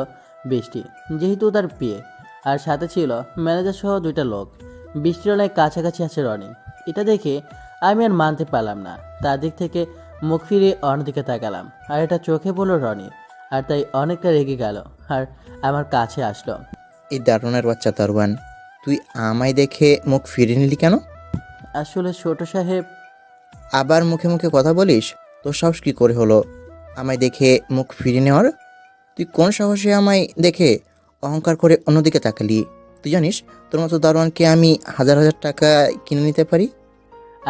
বৃষ্টি, যেহেতু তার বিয়ে, আর সাথে ছিল ম্যানেজার সহ দুইটা লোক। বৃষ্টির অনেক কাছাকাছি আছে রনি। এটা দেখে আমি আর মানতে পারলাম না, তার দিক থেকে মুখ ফিরিয়ে অন্যদিকে তাকালাম, আর এটা চোখে পড়লো রনি, আর তাই অনেকটা রেগে গেল আর আমার কাছে আসলো। এই দারোয়ানের বাচ্চা দারোয়ান, তুই আমায় দেখে মুখ ফিরিয়ে নিলি কেন? আসলে ছোট সাহেব। আবার মুখে মুখে কথা বলিস? তোর সাহস কী করে হলো আমায় দেখে মুখ ফিরিয়ে নেওয়ার? তুই কোন সাহসে আমায় দেখে অহংকার করে অন্যদিকে তাকালি? তুই জানিস তোর মতো দারোয়ানকে আমি হাজার হাজার টাকা কিনে নিতে পারি?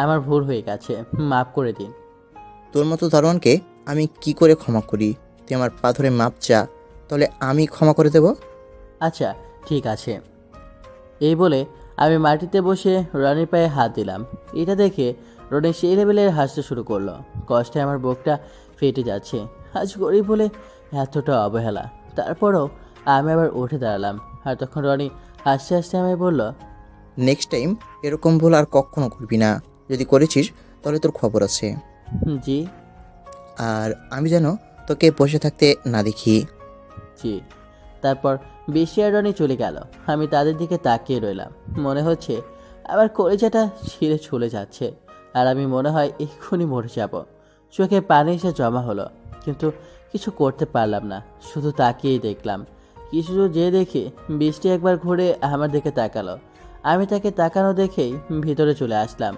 আমার ভুল হয়ে গেছে, মাফ করে দিন। তোর মতো দারোয়ানকে আমি কি করে ক্ষমা করি? তুই আমার পা ধরে মাপ চা, তাহলে আমি ক্ষমা করে দেব। আচ্ছা ঠিক আছে। এই বলে আমি মাটিতে বসে রনির পায়ে হাত দিলাম। এটা দেখে রনি সেই লেভেলের হাসতে শুরু করলো। কষ্টে আমার বুকটা ফেটে যাচ্ছে। আজ গরিব বলে এতটা অবহেলা। তারপরও আমি আবার উঠে দাঁড়ালাম, আর তখন রনি হাসতে হাসতে আমায় বলল, নেক্সট টাইম এরকম ভুল আর কখনো করবি না। যদি করেছিস তাহলে তোর খবর আছে। জি। আর আমি যেন তোকে বসে থাকতে না দেখি। জি। তারপর বৃষ্টি আর রনি চলে গেল। আমি তাদের দিকে তাকিয়ে রইলাম। মনে হচ্ছে আমার কলিজাটা ছিঁড়ে চলে যাচ্ছে, আর আমি মনে হয় এক্ষুনি মরে যাব। চোখে পানি এসে জমা হলো, কিন্তু কিছু করতে পারলাম না, শুধু তাকিয়েই দেখলাম। কিছু যে দেখে বৃষ্টি একবার ঘুরে আমার দিকে তাকালো। আমি তাকে তাকানো দেখেই ভিতরে চলে আসলাম।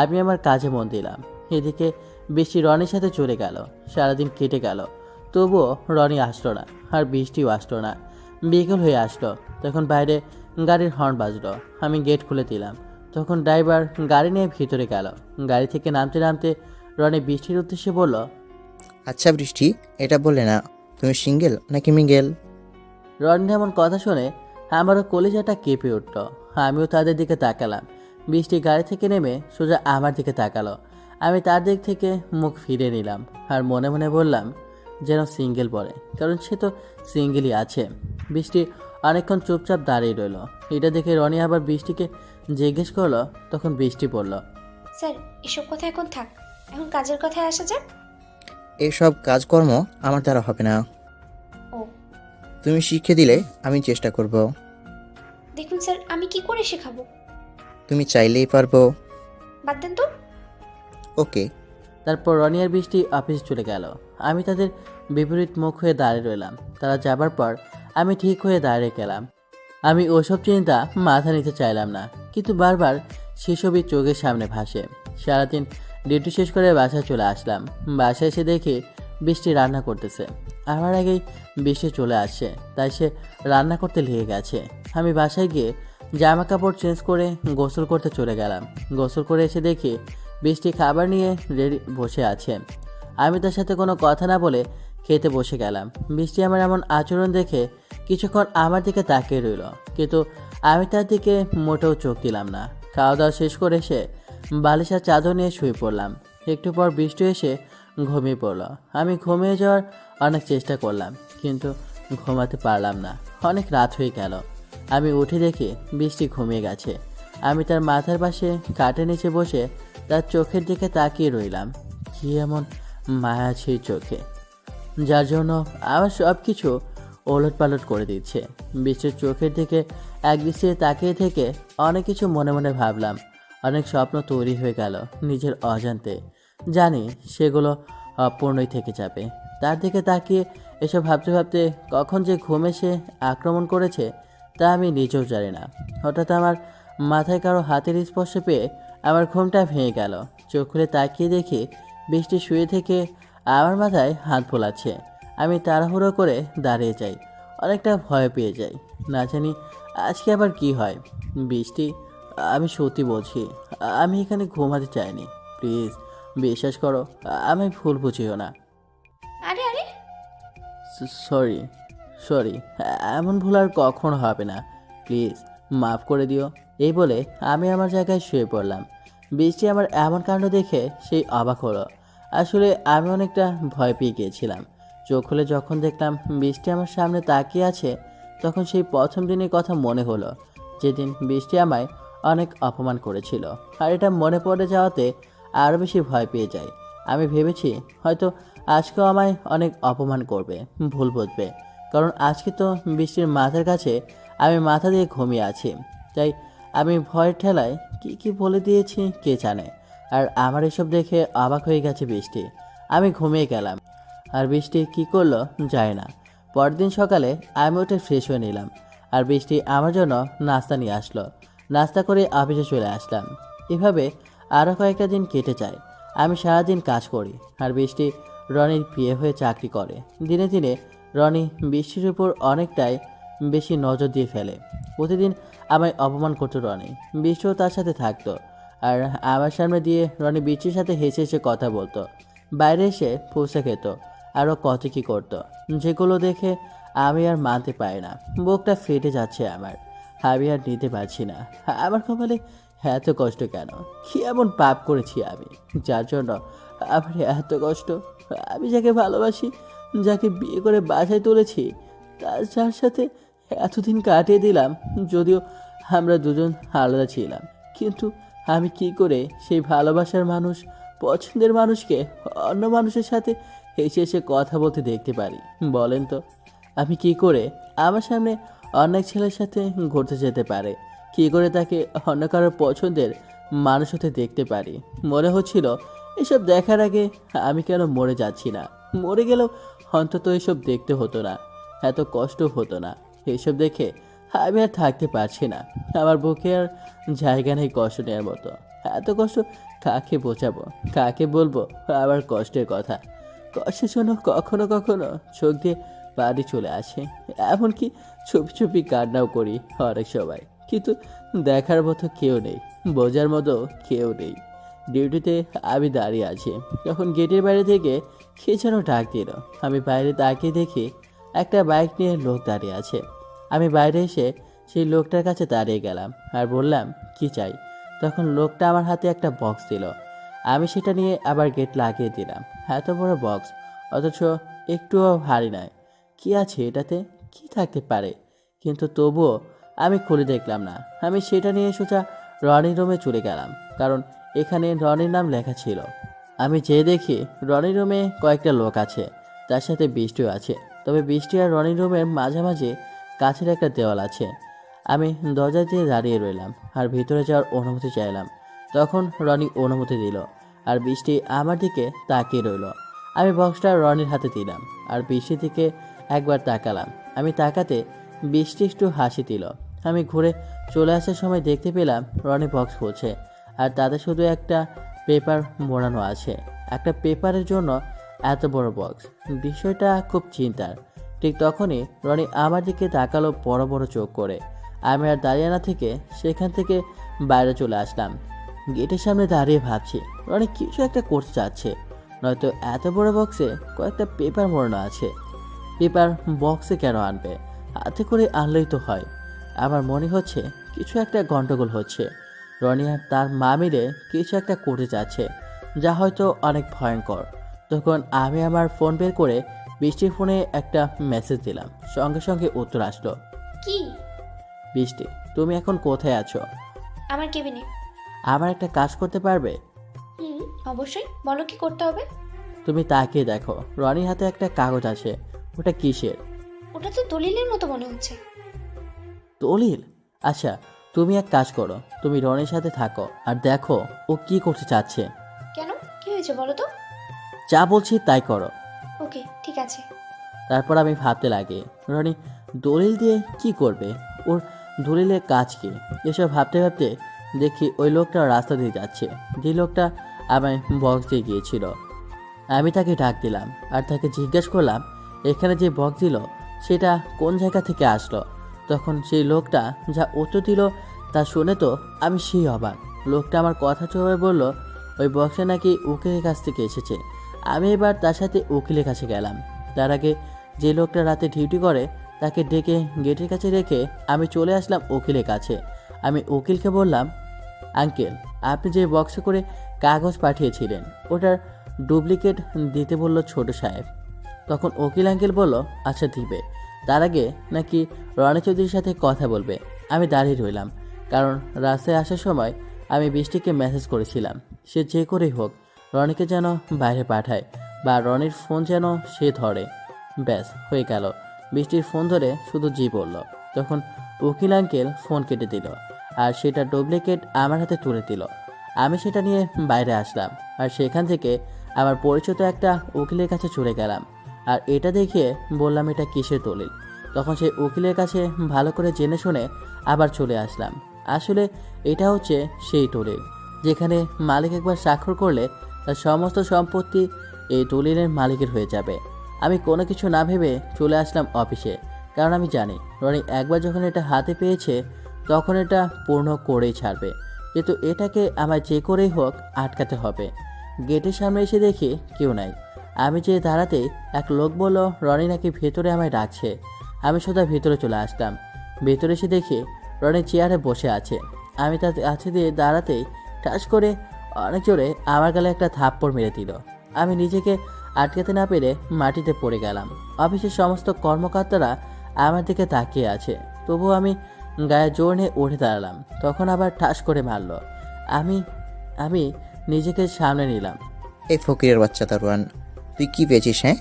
আমি আমার কাজে মন দিলাম। এদিকে বৃষ্টি রনির সাথে চলে গেল। সারাদিন কেটে গেল, তবুও রনি আসলো না, আর বৃষ্টিও আসলো না। বিকেল হয়ে আসলো, তখন বাইরে গাড়ির হর্ন বাজলো। আমি গেট খুলে দিলাম, তখন ড্রাইভার গাড়ি নিয়ে ভিতরে গেল। গাড়ি থেকে নামতে নামতে রনি বৃষ্টির উদ্দেশ্যে বলল, আচ্ছা বৃষ্টি, এটা বললে না তুমি সিঙ্গেল নাকি মিঙ্গেল? রনি এমন কথা শুনে আমারও কলিজাটা কেঁপে উঠল। আমিও তাদের দিকে তাকালাম। বৃষ্টি গাড়ি থেকে নেমে সোজা আমার দিকে তাকালো। আমি তার দিক থেকে মুখ ফিরে নিলাম, আর মনে মনে বললাম যেন সিঙ্গেল বলে, কারণ সে তো সিঙ্গেলই আছে। বৃষ্টি অনেকক্ষণ চুপচাপ দাঁড়িয়ে রইল। এটা দেখে রনি আবার বৃষ্টিকে জিজ্ঞেস করলো। তখন বৃষ্টি বলল, স্যার, এসব কথা এখন থাক, এখন কাজের কথায় আসা যাক। এসব কাজকর্ম আমার দ্বারা হবে না। ও, তুমি শিখিয়ে দিলে আমি চেষ্টা করব। দেখুন স্যার, আমি কি করে শেখাবো? তুমি চাইলেই পারবো। বাদ দেন তো। ওকে। তারপর রনি আর বৃষ্টি অফিস চলে গেল। আমি তাদের বিপরীত মুখ হয়ে দাঁড়িয়ে রইলাম। তারা যাবার পর আমি ঠিক হয়ে দাঁড়িয়ে গেলাম। আমি ওসব চিন্তা মাথা নিতে চাইলাম না, কিন্তু বারবার সেসবই চোখের সামনে ভাসে। সারাদিন ডিউটি শেষ করে বাসায় চলে আসলাম। বাসায় এসে দেখি বৃষ্টি রান্না করতেছে। আমার আগেই বৃষ্টি চলে আসছে, তাই সে রান্না করতে লেগে গেছে। আমি বাসায় গিয়ে জামা কাপড় চেঞ্জ করে গোসল করতে চলে গেলাম। গোসল করে এসে দেখি বৃষ্টি খাবার নিয়ে রেডি বসে আছে। আমি তার সাথে কোনো কথা না বলে খেতে বসে গেলাম। বৃষ্টি আমার এমন আচরণ দেখে কিছুক্ষণ আমার দিকে তাকিয়ে রইল, কিন্তু আমি তার দিকে মোটেও চোখ দিলাম না। খাওয়া দাওয়া শেষ করে এসে বালিশ আর চাদর নিয়ে শুয়ে পড়লাম। একটু পর বৃষ্টি এসে ঘুমিয়ে পড়ল। আমি ঘুমিয়ে যাওয়ার অনেক চেষ্টা করলাম, কিন্তু ঘুমাতে পারলাম না। অনেক রাত হয়ে গেল। আমি উঠে দেখি বৃষ্টি ঘুমিয়ে গেছে। আমি তার মাথার পাশে কাঠের নিচে বসে তার চোখের দিকে তাকিয়ে রইলাম। কি এমন মায়া সেই চোখে, যার জন্য আমার সব কিছু ওলটপালট করে দিচ্ছে। বৃষ্টির চোখের দিকে এক দৃষ্টিতে তাকিয়ে থেকে অনেক কিছু মনে মনে ভাবলাম। অনেক স্বপ্ন তৈরি হয়ে গেল নিজের অজান্তে। জানি সেগুলো অপূর্ণই থেকে যাবে। তার দিকে তাকিয়ে এসব ভাবতে ভাবতে কখন যে ঘুম এসে আক্রমণ করেছে তা আমি নিজেও জানি না। হঠাৎ আমার মাথায় কারো হাতের স্পর্শ পেয়ে আমার ঘুমটা ভেঙে গেল। চোখ খুলে তাকিয়ে দেখি বৃষ্টি শুয়ে থেকে আমার মাথায় হাত বোলাচ্ছে। আমি তাড়াহুড়ো করে দাঁড়িয়ে যাই, অনেকটা ভয় পেয়ে যাই। না জানি আজকে আবার কি হয়। বৃষ্টি, আমি সত্যি বলছি, আমি এখানে ঘুমাতে চাইনি। প্লিজ বিশ্বাস করো, আমি ভুল বুঝিও না। আরে আরে, সরি সরি, এমন ভুল আর কখনো হবে না। প্লিজ মাফ করে দিও। এই বলে আমি আমার জায়গায় শুয়ে পড়লাম। বৃষ্টি আমার এমন কাণ্ড দেখে সেই অবাক হলো। আসলে আমি অনেকটা ভয় পেয়ে গিয়েছিলাম। চোখ খুলে যখন দেখলাম বৃষ্টি আমার সামনে তাকিয়ে আছে, তখন সেই প্রথম দিনের কথা মনে হলো, যেদিন বৃষ্টি আমায় অনেক অপমান করেছিল। আর এটা মনে পড়ে যাওয়াতে আরও বেশি ভয় পেয়ে যাই। আমি ভেবেছি হয়তো আজকেও আমায় অনেক অপমান করবে, ভুল বুঝবে। কারণ আজকে তো বৃষ্টির মাথার কাছে আমি মাথা দিয়ে ঘুমিয়ে আছি। তাই আমি ভয়ের ঠেলায় কি কি বলে দিয়েছি কে জানে। আর আমার এসব দেখে অবাক হয়ে গেছে বৃষ্টি। আমি ঘুমিয়ে গেলাম, আর বৃষ্টি কি করলো যায় না। পরদিন সকালে আমি উঠে ফ্রেশ হয়ে নিলাম, আর বৃষ্টি আমার জন্য নাস্তা নিয়ে আসলো। নাস্তা করে অফিসে চলে আসলাম। এভাবে আরও কয়েকটা দিন কেটে যায়। আমি সারাদিন কাজ করি, আর বৃষ্টি রনির বিয়ে হয়ে চাকরি করে। দিনে দিনে রনি বৃষ্টির উপর অনেকটাই বেশি নজর দিয়ে ফেলে। প্রতিদিন আমায় অপমান করতো রনি। বৃষ্টিও তার সাথে থাকতো, আর আমার সামনে দিয়ে রনি বৃষ্টির সাথে হেসে হেসে কথা বলতো। বাইরে এসে ফুচকা খেত, আরও কত কী করতো, যেগুলো দেখে আমি আর মানতে পারি না। বুকটা ফেটে যাচ্ছে আমার। আমি আর নিতে পারছি না। আমার কপালে এত কষ্ট কেন? কি এমন পাপ করেছি আমি, যার জন্য আমার এত কষ্ট? আমি যাকে ভালোবাসি, যাকে বিয়ে করে বাসায় তুলেছি, যার সাথে এতদিন কাটিয়ে দিলাম, যদিও আমরা দুজন আলাদা ছিলাম, কিন্তু আমি কি করে সেই ভালোবাসার মানুষ, পছন্দের মানুষকে অন্য মানুষের সাথে হেসে হেসে কথা বলতে দেখতে পারি বলেন তো? আমি কি করে আমার সামনে অনেক ছেলের সাথে ঘুরতে যেতে পারে? কি করে তাকে অন্য কারোর পছন্দের মানুষ হতে দেখতে পারি? মনে হচ্ছিল এসব দেখার আগে আমি কেন মরে যাচ্ছি না। মরে গেলেও অন্তত এসব দেখতে হতো না, এত কষ্ট হতো না। এসব দেখে আমি আর থাকতে পারছি না। আমার বুকে আর জায়গা নেই কষ্ট নেওয়ার মতো। এত কষ্ট কাকে বোঝাবো, কাকে বলবো আবার কষ্টের কথা? কষ্টের জন্য কখনো কখনো চোখ দিয়ে পানি চলে আসে, এমনকি চুপি চুপি কান্নাও করি অনেক সময়। কিন্তু দেখার মতো কেউ নেই, বোঝার মতো কেউ নেই। ডিউটিতে আমি দাঁড়িয়ে আছি, তখন গেটের বাইরে থেকে কে যেন ডাক দিল। আমি বাইরে তাকিয়ে দেখি একটা বাইক নিয়ে লোক দাঁড়িয়ে আছে। আমি বাইরে এসে সেই লোকটার কাছে দাঁড়িয়ে গেলাম আর বললাম, কি চাই? তখন লোকটা আমার হাতে একটা বক্স দিল। আমি সেটা নিয়ে আবার গেট লাগিয়ে দিলাম। এত বড় বক্স, অথচ একটুও ভারী নয়। কি আছে এটাতে? কি থাকতে পারে? কিন্তু তবুও আমি খুলে দেখলাম না। আমি সেটা নিয়ে সোজা রনির রুমে চলে গেলাম, কারণ এখানে রনির নাম লেখা ছিল। আমি যেয়ে দেখি রনির রুমে কয়েকটা লোক আছে, তার সাথে বৃষ্টিও আছে। তবে বৃষ্টি আর রনির রুমের মাঝামাঝি কাছের একটা দেওয়াল আছে। আমি দরজা দিয়ে দাঁড়িয়ে রইলাম আর ভিতরে যাওয়ার অনুমতি চাইলাম। তখন রনি অনুমতি দিল, আর বৃষ্টি আমার দিকে তাকিয়ে রইল। আমি বক্সটা রনির হাতে দিলাম আর বৃষ্টির দিকে একবার তাকালাম। আমি তাকাতে বৃষ্টি একটু হাসি দিল। আমি ঘুরে চলে আসার সময় দেখতে পেলাম রনি বক্স খুলছে, আর তাতে শুধু একটা পেপার মোড়ানো আছে। একটা পেপারের জন্য এত বড় বক্স, বিষয়টা খুব চিন্তার। ঠিক তখনই রনি আমার দিকে তাকালো বড় বড় চোখ করে। আমি আর দাঁড়িয়ে না থেকে সেখান থেকে বাইরে চলে আসলাম। গেটের সামনে দাঁড়িয়ে ভাবছি রনি কিছু একটা করতে চাচ্ছে, নয়তো এত বড় বক্সে কয়েকটা পেপার মোড়ানো আছে। পেপার বক্সে কেন আনবে? হাতে করে আনলেই তো হয়। আমার মনে হচ্ছে কিছু একটা গন্ডগোল হচ্ছে। রনি আর তার মা মিলে কিছু একটা করতে যাচ্ছে, যা হয়তো অনেক ভয়ঙ্কর। তখন আমি আমার ফোন বের করে বৃষ্টির ফোনে একটা মেসেজ দিলাম। সঙ্গে সঙ্গে উত্তর আসলো। কি? বৃষ্টি, তুমি এখন কোথায় আছো? আমার কেবিনে। আমার একটা কাজ করতে পারবে? হুম, অবশ্যই, বলো কি করতে হবে। তুমি তাকিয়ে দেখো, রনির হাতে একটা কাগজ আছে। ওটা কিসের? ওটা তো দলিলের মতো মনে হচ্ছে। দলিল? আচ্ছা, তুমি এক কাজ করো, তুমি রনির সাথে থাকো আর দেখো ও কি করতে চাচ্ছে। কেন, কি হয়েছে বলো তো? যা বলছি তাই করো। ওকে, ঠিক আছে। তারপর আমি ভাবতে লাগি রনি দলিল দিয়ে কি করবে, ওর দলিলের কাজ কি। এসব ভাবতে ভাবতে দেখি ওই লোকটা রাস্তা দিয়ে যাচ্ছে, যে লোকটা আমায় বক্স দিয়ে গিয়েছিল। আমি তাকে ডাক দিলাম আর তাকে জিজ্ঞেস করলাম এখানে যে বক্স দিল সেটা কোন জায়গা থেকে আসলো। তখন সেই লোকটা যা উত্তর দিল তা শুনে তো আমি সেই অবাক। লোকটা আমার কথা চলে বলল ওই বক্সে নাকি উকিলের কাছ থেকে এসেছে। আমি এবার তার সাথে উকিলের কাছে গেলাম। তার আগে যে লোকটা রাতে ডিউটি করে তাকে ডেকে গেটের কাছে রেখে আমি চলে আসলাম উকিলের কাছে। আমি উকিলকে বললাম, আঙ্কেল, আপনি যে বক্সে করে কাগজ পাঠিয়েছিলেন ওটার ডুপ্লিকেট দিতে বলল ছোট সাহেব। তখন উকিল আঙ্কেল বলল, আচ্ছা দিবে, তার আগে নাকি রনি চৌধুরীর সাথে কথা বলবে। আমি দাঁড়িয়ে রইলাম, কারণ রাস্তায় আসার সময় আমি বৃষ্টিকে মেসেজ করেছিলাম সে যে করেই হোক রনিকে যেন বাইরে পাঠায় বা রনির ফোন যেন সে ধরে। ব্যাস হয়ে গেল। বৃষ্টির ফোন ধরে শুধু জি বলল। তখন উকিল আঙ্কেল ফোন কেটে দিল আর সেটা ডুপ্লিকেট আমার হাতে তুলে দিল। আমি সেটা নিয়ে বাইরে আসলাম আর সেখান থেকে আমার পরিচিত একটা উকিলের কাছে চলে গেলাম আর এটা দেখে বললাম এটা কিসের দলিল। তখন সেই উকিলের কাছে ভালো করে জেনে শুনে আবার চলে আসলাম। আসলে এটা হচ্ছে সেই দলিল যেখানে মালিক একবার স্বাক্ষর করলে তার সমস্ত সম্পত্তি এই দলিলের মালিকের হয়ে যাবে। আমি কোনো কিছু না ভেবে চলে আসলাম অফিসে, কারণ আমি জানি রনি একবার যখন এটা হাতে পেয়েছে তখন এটা পূর্ণ করেই ছাড়বে। কিন্তু এটাকে আমার যে করেই হোক আটকাতে হবে। গেটের সামনে এসে দেখি কেউ নাই। আমি যে দাঁড়াতেই এক লোক বলল রনি নাকি ভেতরে আমায় ডাকছে। আমি সোজা ভেতরে চলে আসলাম। ভেতরে এসে দেখি রনি চেয়ারে বসে আছে। আমি তার কাছে দিয়ে দাঁড়াতেই ঠাস করে অনেক জোরে আমার গালে একটা থাপ্পড় মেরে দিল। আমি নিজেকে আটকাতে না পেরে মাটিতে পড়ে গেলাম। অফিসের সমস্ত কর্মকর্তারা আমার দিকে তাকিয়ে আছে, তবুও আমি গায়ে জোর নিয়ে উঠে দাঁড়ালাম। তখন আবার ঠাস করে মারল। আমি আমি নিজেকে সামনে নিলাম। এই ফকিরের বাচ্চা দারোয়ান, তুই কি পেয়েছিস? হ্যাঁ,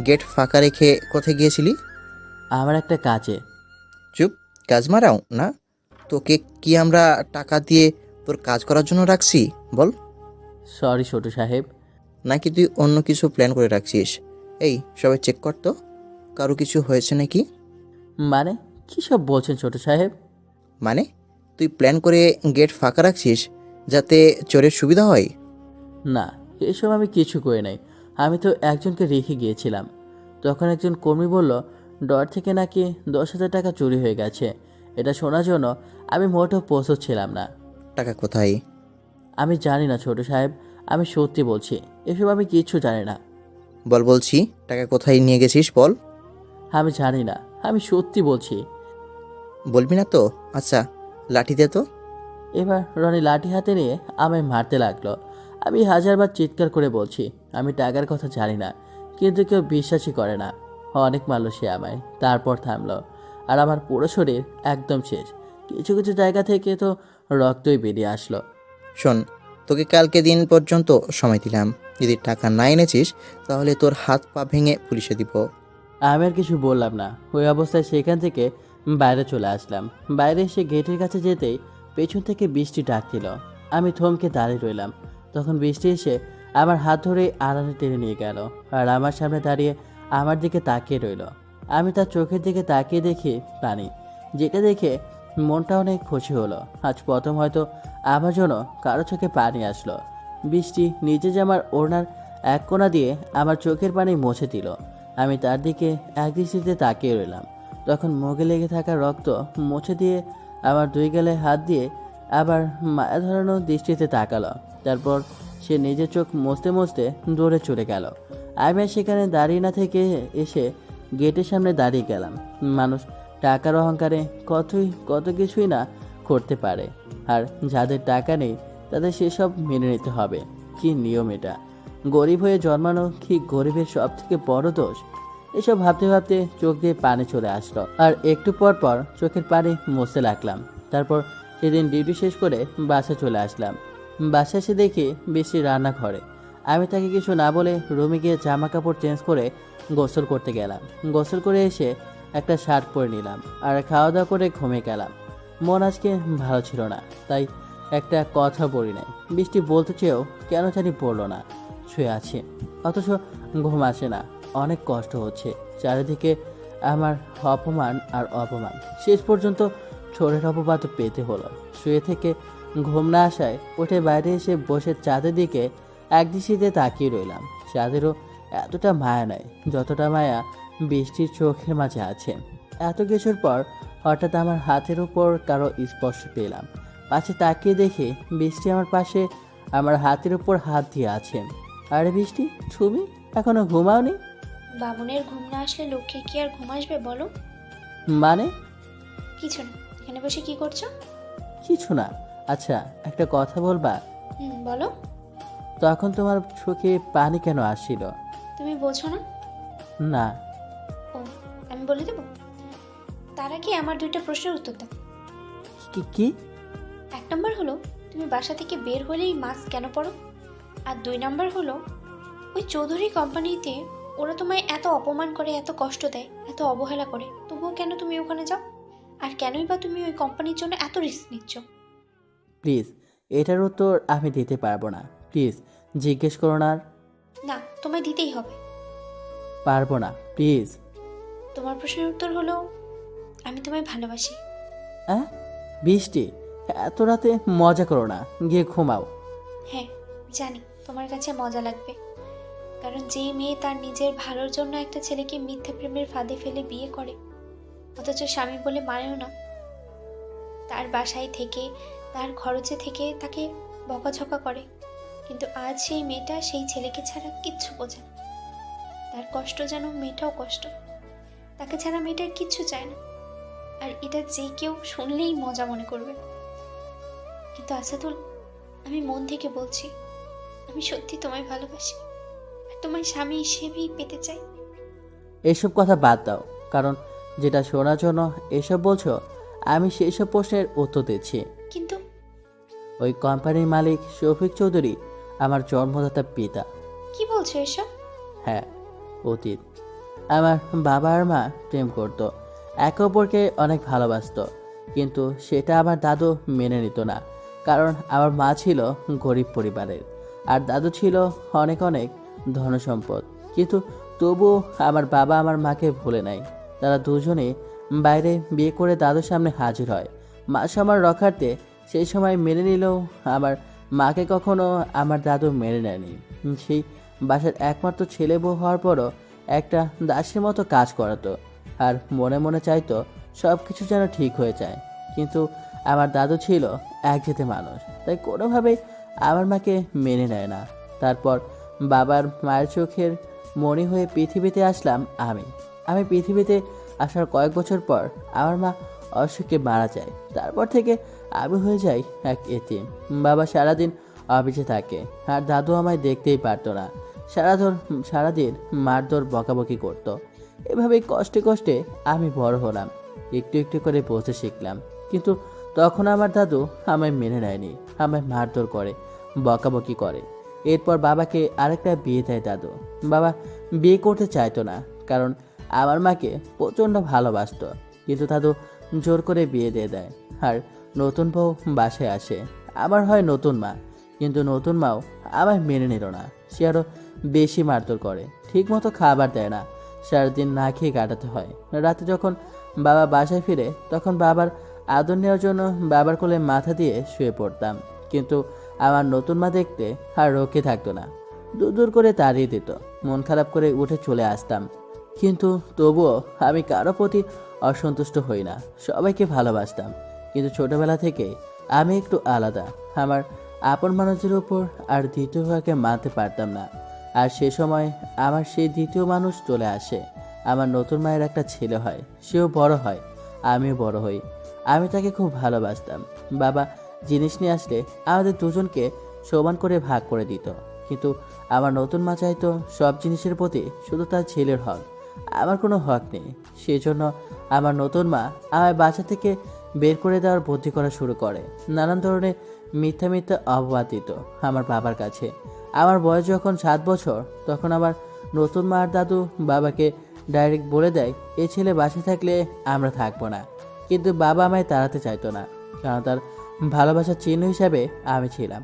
গেট ফাঁকা রেখে কোথায় গিয়েছিলি? আমার একটা কাজে। চুপ, কাজ মারাও না। তোকে কি আমরা টাকা দিয়ে তোর কাজ করার জন্য রাখছি বল? সরি ছোট সাহেব। নাকি তুই অন্য কিছু প্ল্যান করে রাখছিস? এই সবাই চেক কর তো, কারো কিছু হয়েছে নাকি? মানে কী সব বলছেন ছোট সাহেব? মানে তুই প্ল্যান করে গেট ফাঁকা রাখছিস যাতে চোরের সুবিধা হয়? না, এসব আমি কিছু করে নাই। আমি তো একজনকে রেখে গিয়েছিলাম। তখন একজন কর্মী বলল ডর থেকে নাকি 10,000 টাকা চুরি হয়ে গেছে। এটা শোনার জন্য আমি মোটেও প্রস্তুত ছিলাম না। টাকা কোথায়? আমি জানি না ছোট সাহেব, আমি সত্যি বলছি, এসব আমি কিচ্ছু জানি না। বল বলছি, টাকা কোথায় নিয়ে গেছিস বল। আমি জানি না, আমি সত্যি বলছি। বলবি না তো? আচ্ছা, লাঠি দে তো। এবার রনি লাঠি হাতে নিয়ে আমায় মারতে লাগলো। আমি হাজারবার চিৎকার করে বলছি আমি টাকার কথা জানি না, কিন্তু কেউ বিশ্বাসই করে না। অনেক মারল সে আমায়, তারপর থামলো। আর আমার পুরো শরীর একদম শেষ। কিছু কিছু জায়গা থেকে তো রক্তই বেরিয়ে আসলো। শোন, তোকে কালকে দিন পর্যন্ত সময় দিলাম। যদি টাকা না এনেছিস তাহলে তোর হাত পা ভেঙে পুলিশে দিব। আমি আর কিছু বললাম না। ওই অবস্থায় সেখান থেকে বাইরে চলে আসলাম। বাইরে এসে গেটের কাছে যেতেই পেছন থেকে বৃষ্টি ডাক দিল। আমি থমকে দাঁড়িয়ে রইলাম। তখন বৃষ্টি এসে আমার হাত ধরে আড়ালে টেনে নিয়ে গেল আর আমার সামনে দাঁড়িয়ে আমার দিকে তাকিয়ে রইল। আমি তার চোখের দিকে তাকিয়ে দেখি পানি, যেটা দেখে মনটা অনেক খুশি হলো। আজ প্রথম হয়তো আমার জন্য কারো চোখে পানি আসলো। বৃষ্টি নিজে জামার ওড়নার এক কোণা দিয়ে আমার চোখের পানি মুছে দিল। আমি তার দিকে একদৃষ্টিতে তাকিয়ে রইলাম। তখন মুখে লেগে থাকা রক্ত মুছে দিয়ে আমার দুই গালে হাত দিয়ে আবার মায়া ধরানো দৃষ্টিতে তাকালো। তারপর সে নিজের চোখ মুছতে মুছতে দৌড়ে চলে গেল। আমি আর সেখানে দাঁড়িয়ে না থেকে এসে গেটের সামনে দাঁড়িয়ে গেলাম। মানুষ টাকার অহংকারে কত কিছুই না করতে পারে, আর যাদের টাকা নেই তাদের সেসব মেনে নিতে হবে। কি নিয়ম এটা! গরিব হয়ে জন্মানো কি গরিবের সব থেকে বড় দোষ? এসব ভাবতে ভাবতে চোখ দিয়ে পানি চলে আসলো, আর একটু পর পর চোখের পানি মুছতে লাগলাম। তারপর সেদিন ডিউটি শেষ করে বাসা চলে আসলাম। বাসা এসে দেখি বৃষ্টি রান্নাঘরে। আমি তাকে কিছু না বলে রুমে গিয়ে জামা কাপড় চেঞ্জ করে গোসল করতে গেলাম। গোসল করে এসে একটা শার্ট পরে নিলাম আর খাওয়া দাওয়া করে ঘুমিয়ে গেলাম। মন আজকে ভালো ছিল না, তাই একটা কথা বলি নাই। বৃষ্টি বলতে চেয়েও কেন জানি বললো না। শুয়ে আছে অথচ ঘুম আসে না, অনেক কষ্ট হচ্ছে। চারিদিকে আমার অপমান আর অপমান, শেষ পর্যন্ত ছোটের অপবাদ পেতে হলো। শুয়ে থেকে ঘুম না আসায় উঠে বাইরে এসে বসে চাঁদের দিকে একদৃষ্টিতে তাকিয়ে রইলাম। চাঁদেরও এতটা মায়া নাই যতটা মায়া বৃষ্টির চোখের মাঝে আছে। এত কিছুর পর হঠাৎ আমার হাতের উপর কারো স্পর্শ পেলাম। পাশে তাকিয়ে দেখে বৃষ্টি আমার পাশে আমার হাতের উপর হাত দিয়ে আছে। আরে বৃষ্টি, তুমি এখনো ঘুমাওনি? বামুনের ঘুম না আসলে লক্ষ্মীর কি আর ঘুম আসবে বলো? মানে? কিছু না, এখানে বসে কি করছো? কিছু না। আচ্ছা, একটা কথা বলবা? বলো। তখন তোমার চোখে পানি কেন আসছিল? তুমি বোঝো না? না। ও, আমি বলে দেবো? তার আগে আমার দুইটা প্রশ্নের উত্তর দাও। কি? 1 নম্বর হলো, তুমি বাসা থেকে বের হলেই মাস্ক কেন পরো? আর 2 নম্বর হলো, ওই চৌধুরী কোম্পানিতে ওরা তোমায় এত অপমান করে, এত কষ্ট দেয়, এত অবহেলা করে, তবুও কেন তুমি ওখানে যাও? আর কেনই বা তুমি ওই কোম্পানির জন্য এত রিস্ক নিচ্ছ? প্লিজ, এটার উত্তর আমি দিতে পারবো না। প্লিজ জিজ্ঞেস করো না। আর না, তোমায় দিতেই হবে। পারবো না, প্লিজ। তোমার প্রশ্নের উত্তর হলো, আমি তোমায় ভালোবাসি। হ্যাঁ? বৃষ্টি, এত রাতে মজা করো না, গিয়ে ঘুমাও। হ্যাঁ, জানি তোমার কাছে মজা লাগবে, কারণ যেই মেয়ে তার নিজের ভালোর জন্য একটা ছেলেকে মিথ্যা প্রেমের ফাঁদে ফেলে বিয়ে করে, অথচ স্বামী বলে মানেও না, তার বাসায় থেকে, তার খরচে থেকে তাকে বকাঝকা করে, কিন্তু আজ সেই মেয়েটা সেই ছেলেকে ছাড়া কিচ্ছু বোঝে না। তার কষ্ট যেন মেয়েটাও কষ্ট, তাকে ছাড়া মেয়েটার কিচ্ছু চায় না। আর এটা যে কেউ শুনলেই মজা মনে করবে। কিন্তু আসাদুল, আমি মন থেকে বলছি, আমি সত্যি তোমায় ভালোবাসি, আর তোমায় স্বামী হিসেবেই পেতে চাই। এসব কথা বাদ দাও, কারণ যেটা শোনার জন্য এসব বলছো আমি সেই সব প্রশ্নের উত্তর দিচ্ছি। কিন্তু ওই কোম্পানির মালিক শফিক চৌধুরী আমার জন্মদাতা পিতা। কি বলছো এসব? হ্যাঁ, অতীত। আমার বাবা আর মা প্রেম করত, একে অপরকে অনেক ভালোবাসতো, কিন্তু সেটা আমার দাদু মেনে নিত না। কারণ আমার মা ছিল গরিব পরিবারের আর দাদু ছিল অনেক অনেক ধনসম্পদ। কিন্তু তবুও আমার বাবা আমার মাকে ভুলে নাই। তারা দুজনে বাইরে বিয়ে করে দাদুর সামনে হাজির হয় মা সম্মান রক্ষার্থে। সেই সময় মেনে নিলেও আমার মাকে কখনো আমার দাদু মেনে নেয়নি। সেই বাসার একমাত্র ছেলে বউ হওয়ার পরও একটা দাসের মতো কাজ করাতো, আর মনে মনে চাইতো সব কিছু যেন ঠিক হয়ে যায়। কিন্তু আমার দাদু ছিল একজেতে মানুষ, তাই কোনোভাবেই আমার মাকে মেনে নেয় না। তারপর বাবার মায়ের চোখের মনি হয়ে পৃথিবীতে আসলাম আমি পৃথিবীতে আসার কয়েক বছর পর আমার মা অসুখে মারা যায়। তারপর থেকে আমি হয়ে যাই এক এতিম। বাবা সারাদিন অফিসে থাকে, আর দাদু আমায় দেখতেই পারতো না। সারাদিন মারধর বকাবকি করতো। এভাবেই কষ্টে কষ্টে আমি বড় হলাম, একটু একটু করে বসতে শিখলাম। কিন্তু তখন আমার দাদু আমায় মেনে নেয়নি, আমায় মারধর করে, বকাবকি করে। এরপর বাবাকে আরেকটা বিয়ে দেয় দাদু। বাবা বিয়ে করতে চাইতো না, কারণ আমার মাকে প্রচণ্ড ভালোবাসতো। কিন্তু দাদু জোর করে বিয়ে দিয়ে দেয়, আর নতুন বউ বাসায় আসে। আমার হয় নতুন মা, কিন্তু নতুন মাও আমায় মেনে নিল না। সে আরও বেশি মারধর করে, ঠিকমতো খাবার দেয় না, সারাদিন না খেয়ে কাটাতে হয়। রাতে যখন বাবা বাসায় ফিরে তখন বাবার আদর নেওয়ার জন্য বাবার কোলে মাথা দিয়ে শুয়ে পড়তাম, কিন্তু আমার নতুন মা দেখতে আর রোকে থাকতো না, দূর দূর করে তাড়িয়ে দিত। মন খারাপ করে উঠে চলে আসতাম, কিন্তু তবুও আমি কারো প্রতি অসন্তুষ্ট হই না, সবাইকে ভালোবাসতাম। কিন্তু ছোটবেলা থেকে আমি একটু আলাদা, আমার আপন মানুষের উপর আর দ্বিতীয় ভাগে মানতে পারতাম না। আর সে সময় আমার সেই দ্বিতীয় মানুষ চলে আসে। আমার নতুন মায়ের একটা ছেলে হয়, সেও বড় হয়, আমিও বড় হই। আমি তাকে খুব ভালোবাসতাম। বাবা জিনিস নিয়ে আসলে আমাদের দুজনকে সমান করে ভাগ করে দিত, কিন্তু আমার নতুন মা চাইতো সব জিনিসের প্রতি শুধু তার ছেলের হক, আমার কোনো হক নেই। সেজন্য আমার নতুন মা আমায় বাসা থেকে বের করে দেওয়ার বুদ্ধি করা শুরু করে। নানান ধরনের মিথ্যা মিথ্যা অপবাদ দিত আমার বাবার কাছে। আমার বয়স যখন 7 বছর, তখন আমার নতুন মা আর দাদু বাবাকে ডাইরেক্ট বলে দেয়, এ ছেলে বাসায় থাকলে আমরা থাকবো না। কিন্তু বাবা আমায় তাড়াতে চাইতো না, কারণ তার ভালোবাসার চিহ্ন হিসাবে আমি ছিলাম।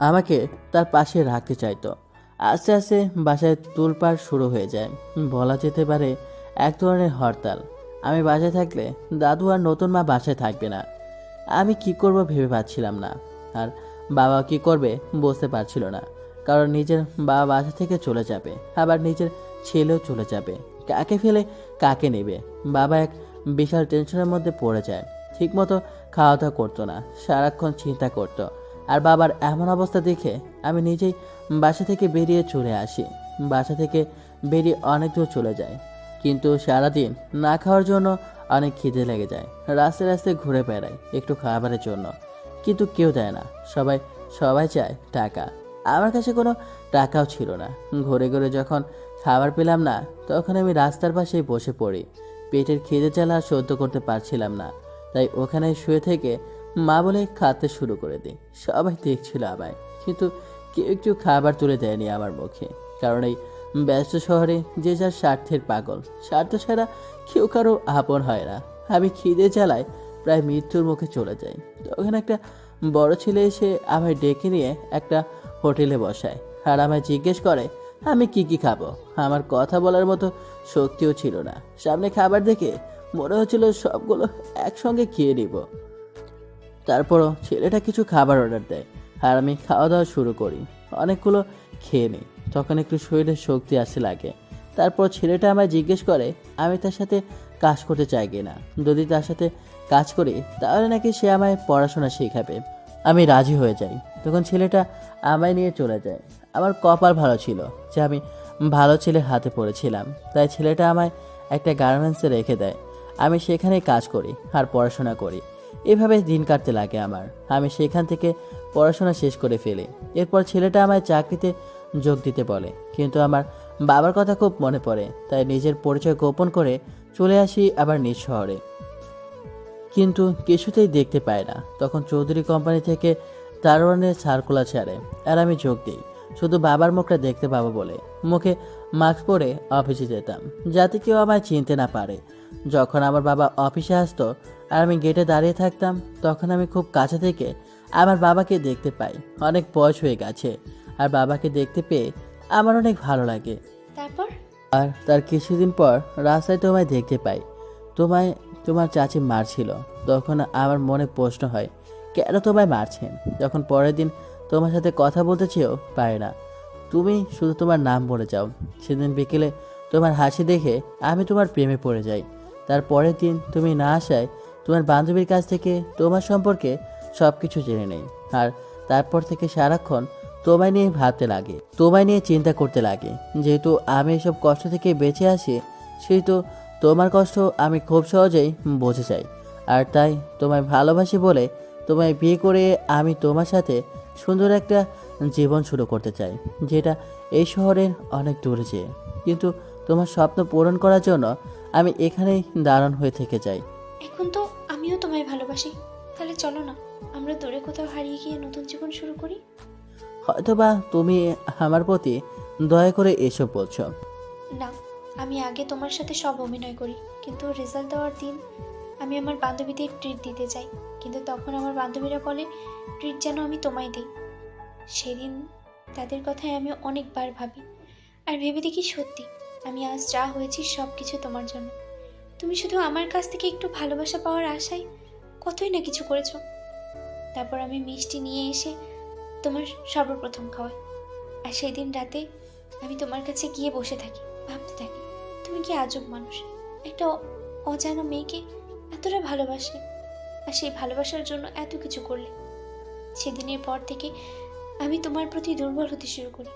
আমাকে তার পাশে রাখতে চাইতো। আস্তে আস্তে বাসায় তোলপাড় শুরু হয়ে যায়, বলা যেতে পারে এক ধরনের হরতাল। আমি বাসায় থাকলে দাদু আর নতুন মা বাসায় থাকবে না। আমি কি করব ভেবে পাচ্ছিলাম না, আর বাবা কি করবে বুঝতে পারছিল না। কারণ নিজের বাবা বাসা থেকে চলে যাবে, আবার নিজের ছেলেও চলে যাবে, কাকে ফেলে কাকে নেবে। বাবা এক বিশাল টেনশনের মধ্যে পড়ে যায়। ঠিকমতো খাওয়া দাওয়া করতো না, সারাক্ষণ চিন্তা করতো। আর বাবার এমন অবস্থা দেখে আমি নিজেই বাসা থেকে বেরিয়ে চলে আসি। বাসা থেকে বেরিয়ে অনেক দূর চলে যায়, কিন্তু সারাদিন না খাওয়ার জন্য অনেক খিদে লেগে যায়। রাস্তায় রাস্তায় ঘুরে বেড়াই একটু খাবারের জন্য, কিন্তু কেউ দেয় না। সবাই সবাই চায় টাকা। আমার কাছে কোনো টাকাও ছিল না। ঘুরে ঘুরে যখন খাবার পেলাম না, তখন আমি রাস্তার পাশেই বসে পড়ি। পেটের খিদে জ্বালা সহ্য করতে পারছিলাম না, তাই ওখানে শুয়ে থেকে মা বলে খাতে শুরু করে দিই। সবাই দেখছিল আমায়, কিন্তু কেউ একটু খাবার তুলে দেয়নি আমার মুখে। কারণ এই ব্যস্ত শহরে যে যার স্বার্থের পাগল, স্বার্থ ছাড়া কেউ কারো আপন হয় না। আমি খিদে জ্বালায় প্রায় মৃত্যুর মুখে চলে যাই। তখন একটা বড় ছেলে এসে আমায় ডেকে নিয়ে একটা হোটেলে বসায়, আর আমায় জিজ্ঞেস করে আমি কি কি খাবো। আমার কথা বলার মতো শক্তিও ছিল না। সামনে খাবার দেখে মনে হচ্ছিল সবগুলো একসঙ্গে খেয়ে নিব। তারপরও ছেলেটা কিছু খাবার অর্ডার দেয়, আর আমি খাওয়া দাওয়া শুরু করি। অনেকগুলো খেয়ে নিই, তখন একটু শরীরে শক্তি আসতে লাগে। তারপর ছেলেটা আমায় জিজ্ঞেস করে আমি তার সাথে কাজ করতে চাই কিনা। যদি তার সাথে কাজ করি তাহলে নাকি সে আমায় পড়াশোনা শেখাবে। আমি রাজি হয়ে যাই। তখন ছেলেটা আমায় নিয়ে চলে যায়। আমার কপাল ভালো ছিল যে আমি ভালো ছেলের হাতে পড়েছিলাম, তাই ছেলেটা আমায় একটা গার্মেন্টসে রেখে দেয়। আমি সেখানেই কাজ করি আর পড়াশোনা করি। এভাবে দিন কাটতে লাগে আমার। আমি সেখান থেকে পড়াশোনা শেষ করে ফেলি। এরপর ছেলেটা আমায় চাকরিতে যোগ দিতে বলে, কিন্তু আমার বাবার কথা খুব মনে পড়ে, তাই নিজের পরিচয় গোপন করে চলে আসি আবার নিজ শহরে। কিন্তু কিছুতেই দেখতে পায় না। তখন চৌধুরী কোম্পানি থেকে দারোয়ানের সার্কুলার ছাড়ে, আর আমি যোগ দিই শুধু বাবার মুখটা দেখতে পাবো বলে। মুখে মাস্ক পরে অফিসে যেতাম, যাতে কেউ আমায় চিনতে না পারে। যখন আমার বাবা অফিসে আসতো আর আমি গেটে দাঁড়িয়ে থাকতাম, তখন আমি খুব কাছে থেকে আমার বাবাকে দেখতে পাই। অনেক বয়স হয়ে গেছে, আর বাবাকে দেখতে পেয়ে আমার অনেক ভালো লাগে। তারপর আর তার কিছুদিন পর রাস্তায় তোমায় দেখতে পাই। তোমার চাচি মারছিল। তখন আমার মনে প্রশ্ন হয়, কেন তোমায় মারছেন? যখন পরের দিন তোমার সাথে কথা বলতে চেয়েও পারে না, তুমি শুধু তোমার নাম বলে যাও। সেদিন বিকেলে তোমার হাসি দেখে আমি তোমার প্রেমে পড়ে যাই। তার পরের দিন তুমি না আসায় তোমার বান্ধবীর কাছ থেকে তোমার সম্পর্কে সব কিছু জেনে নেই। আর তারপর থেকে সারাক্ষণ তোমায় নিয়ে ভাবতে লাগে, তোমায় নিয়ে চিন্তা করতে লাগে। যেহেতু আমি এসব কষ্ট থেকে বেঁচে আসি, সেহেতু তোমার কষ্ট আমি খুব সহজেই বুঝে যাই। আর তাই তোমায় ভালোবাসি বলে তোমায় বিয়ে করে আমি তোমার সাথে সুন্দর একটা জীবন শুরু করতে চাই, যেটা এই শহরের অনেক দূরে যেয়ে। কিন্তু তোমার স্বপ্ন পূরণ করার জন্য আমি এখানেই দাঁড়ান হয়ে থেকে যাই। এখন তো আমিও তোমায় ভালোবাসি, তাহলে চলো না আমরা দূরে কোথাও হারিয়ে গিয়ে নতুন জীবন শুরু করি। হয়তোবা তুমি আমার প্রতি দয়া করে এসব বলছো। না, আমি আগে তোমার সাথে সব অভিনয় করি, কিন্তু রেজাল্ট দেওয়ার দিন আমি আমার বান্ধবীদের ট্রিট দিতে চাই, কিন্তু তখন আমার বান্ধবীরা বলে ট্রিট যেন আমি তোমায় দিই। সেদিন তাদের কথায় আমি অনেকবার ভাবি, আর ভেবে দেখি সত্যি আমি আজ যা হয়েছি সব কিছু তোমার জন্য। তুমি শুধু আমার কাছ থেকে একটু ভালোবাসা পাওয়ার আশায় কতই না কিছু করেছো। তারপর আমি মিষ্টি নিয়ে এসে তোমার সর্বপ্রথম খাওয়াই। আর সেই দিন রাতে আমি তোমার কাছে গিয়ে বসে থাকি, ভাবতে থাকি তুমি কি আজব মানুষ, একটা অজানা মেয়েকে এতটা ভালোবাসলে, আর সেই ভালোবাসার জন্য এত কিছু করলে। সেদিনের পর থেকে আমি তোমার প্রতি দুর্বল হতে শুরু করি,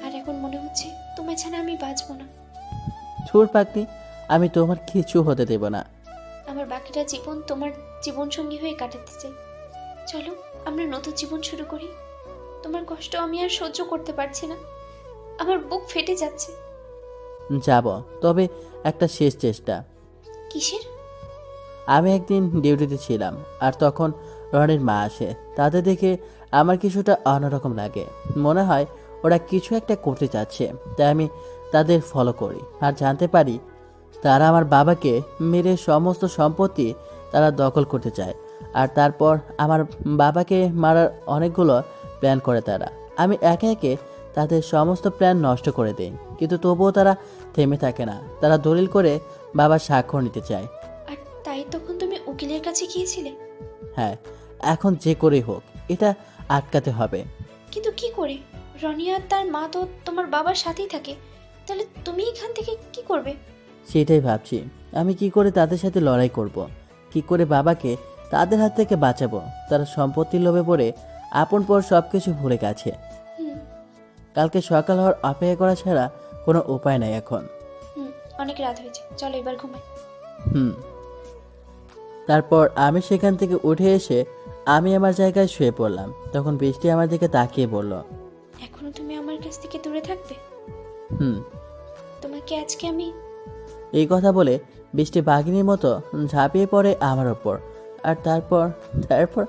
আর এখন মনে হচ্ছে তোমার ছাড়া আমি বাঁচবো না। ছুর পাকনি, আমি তোমার কিছু হতে দেব না। আমার বাকিটা জীবন তোমার জীবনসঙ্গী হয়ে কাটাতে চাই। চলো আমরা নতুন জীবন শুরু করি। তোমার কষ্ট আমি আর সহ্য করতে পারছি না, আমার বুক ফেটে যাচ্ছে। যাব, তবে একটা শেষ চেষ্টা। কিসের? আমি একদিন ডিউটিতে ছিলাম, আর তখন রনির মা আসে। তাদের দেখে আমার কিছুটা অন্যরকম লাগে। মনে হয় ওরা কিছু একটা করতে চাচ্ছে, তাই আমি তাদের ফলো করি আর জানতে পারি তারা আমার বাবাকে মেরে সমস্ত সম্পত্তি তারা দখল করতে চায়। আর তারপর আমার বাবাকে মারার অনেকগুলো প্ল্যান করে তারা। আমি একে একে তাদের সমস্ত প্ল্যান নষ্ট করে দিই, কিন্তু তবুও তারা থেমে থাকে না। তারা দলিল করে বাবার স্বাক্ষর নিতে চায়। আর তাই তখন তুমি উকিলের কাছে গিয়েছিলে? হ্যাঁ, এখন যে করেই হোক এটা আটকাতে হবে। কিন্তু কি করে? রনিয়া আর তার মা তো তোমার বাবার সাথেই থাকে, তাহলে তুমি এখান থেকে কি করবে? সেটাই ভাবছি, আমি কি করে তাদের সাথে লড়াই করব, কি করে বাবাকে তাদের হাত থেকে বাঁচাবো। তারা সম্পত্তির লোভে পড়ে আপন পর সব কিছু ভুলে গেছে। হুম কালকে সকাল হওয়ার অপেক্ষা করা ছাড়া কোনো উপায় নাই এখন। হুম অনেক রাত হয়েছে, চলো এবার ঘুমাই। হুম। তারপর আমি সেখান থেকে উঠে এসে আমি আমার জায়গায় শুয়ে পড়লাম। তখন বৃষ্টি আমার দিকে তাকিয়ে বলল, এখনো তুমি আমার কাছ থেকে দূরে থাকবে? হুম। তোমাকে আজকে আমি এই কথা বলে বৃষ্টি বাঘিনীর মতো ঝাঁপিয়ে পড়ে আমার ওপর। আর তারপর তারপর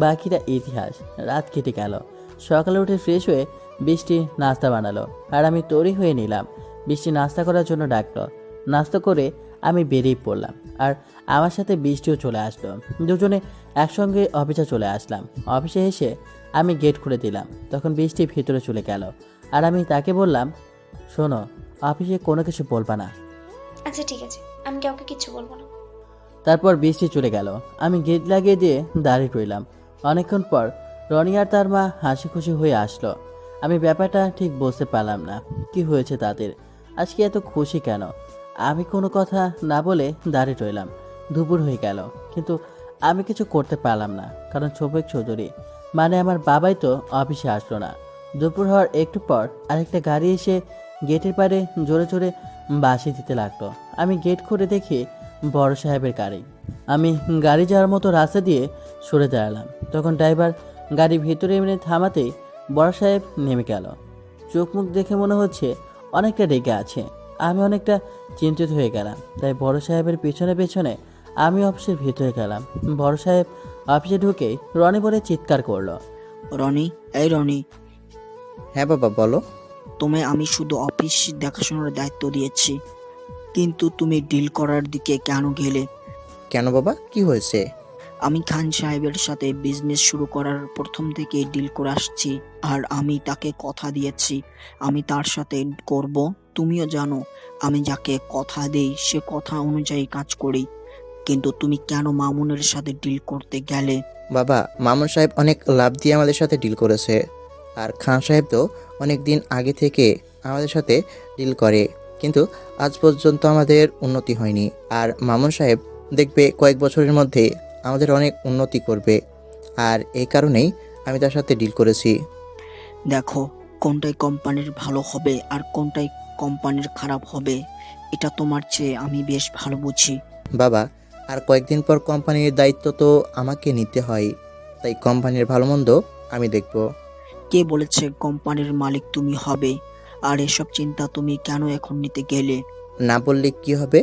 বাকিটা ইতিহাস। রাত কেটে গেল। সকালে উঠে ফ্রেশ হয়ে বৃষ্টি নাস্তা বানালো, আর আমি তৈরি হয়ে নিলাম। বৃষ্টি নাস্তা করার জন্য ডাকলো। নাস্তা করে আমি বেরিয়ে পড়লাম, আর আমার সাথে বৃষ্টিও চলে আসলো। দুজনে একসঙ্গে অফিসে চলে আসলাম। অফিসে এসে আমি গেট খুলে দিলাম। তখন বৃষ্টি ভিতরে চলে গেল, আর আমি তাকে বললাম, শোনো, অফিসে কোনো কিছু বলবা না। আচ্ছা ঠিক আছে, আমি কাউকে কিচ্ছু বলবো না। তারপর বৃষ্টি চলে গেল। আমি গেট লাগিয়ে দিয়ে দাঁড়িয়ে রইলাম। অনেকক্ষণ পর রনি আর তার মা হাসি খুশি হয়ে আসলো। আমি ব্যাপারটা ঠিক বুঝতে পারলাম না, কি হয়েছে তাদের, আজকে এত খুশি কেন। আমি কোনো কথা না বলে দাঁড়িয়ে রইলাম। দুপুর হয়ে গেল, কিন্তু আমি কিছু করতে পারলাম না, কারণ শফিক চৌধুরী মানে আমার বাবাই তো অফিসে আসলো না। দুপুর হওয়ার একটু পর আরেকটা গাড়ি এসে গেটের পাড়ে জোরে জোরে বাঁশি দিতে লাগলো। আমি গেট খুলে দেখি বড় সাহেবের গাড়ি। আমি গাড়ি যাওয়ার মতো রাস্তা দিয়ে সরে দাঁড়ালাম। তখন ড্রাইভার গাড়ি ভিতরে এনে থামাতেই বড় সাহেব নেমে গেল। চোখ মুখ দেখে মনে হচ্ছে অনেকটা রেগে আছে। আমি অনেকটা চিন্তিত হয়ে গেলাম, তাই বড় সাহেবের পেছনে পেছনে আমি অফিসের ভিতরে গেলাম। বড় সাহেব অফিসে ঢুকেই রনি বলে চিৎকার করলো, রনি, এই রনি, হ্যাঁ বাবা বলো। তোমায় আমি শুধু অফিস দেখাশোনার দায়িত্ব দিয়েছি, কিন্তু তুমি ডিল করার দিকে কেন গেলে? কেন বাবা, কি হয়েছে? আমি খান সাহেবের সাথে বিজনেস শুরু করার প্রথম থেকে ডিল করে আসছি, আর আমি তাকে কথা দিয়েছি আমি তার সাথে করব। তুমিও জানো আমি যাকে কথা দেই সে কথা অনুযায়ী কাজ করি, কিন্তু তুমি কেন মামুনের সাথে ডিল করতে গেলে? বাবা, মামুন সাহেব অনেক লাভ দিয়ে আমাদের সাথে ডিল করেছে, আর খান সাহেব তো অনেক দিন আগে থেকে আমাদের সাথে ডিল করে, কিন্তু আজ পর্যন্ত আমাদের উন্নতি হয়নি। আর মামুন সাহেব দেখবে কয়েক বছরের মধ্যে আমাদের অনেক উন্নতি করবে, আর এই কারণেই আমি তার সাথে ডিল করেছি। দেখো, কোনটাই কোম্পানির ভালো হবে আর কোনটাই কোম্পানির খারাপ হবে এটা তোমার চেয়ে আমি বেশ ভালো বুঝি। বাবা, আর কয়েকদিন পর কোম্পানির দায়িত্ব তো আমাকে নিতে হয়, তাই কোম্পানির ভালো মন্দ আমি দেখব। কে বলেছে কোম্পানির মালিক তুমি হবে? আর এসব চিন্তা তুমি কেন এখন নিতে গেলে? না বললে কি হবে?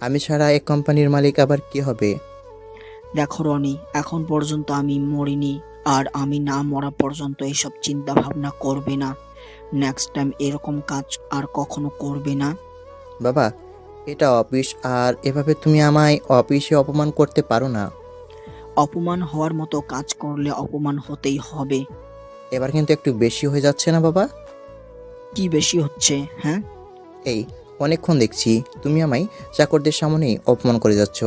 আমি ছাড়া এক কোম্পানির মালিক আবার কি হবে? দেখো রনি, এখন পর্যন্ত আমি মরিনি, আর আমি না মরা পর্যন্ত এসব চিন্তা ভাবনা করবে না। নেক্সট টাইম এরকম কাজ আর কখনো করবে না। বাবা, এটা অফিস, আর এভাবে তুমি আমায় অফিসে অপমান করতে পারো না। অপমান হওয়ার মতো কাজ করলে অপমান হতেই হবে। এবার কিন্তু একটু বেশি হয়ে যাচ্ছে না বাবা? কি বেশি হচ্ছে? হ্যাঁ, এই অনেকক্ষণ দেখছি তুমি আমায় চাকরদের সামনেই অপমান করে যাচ্ছ।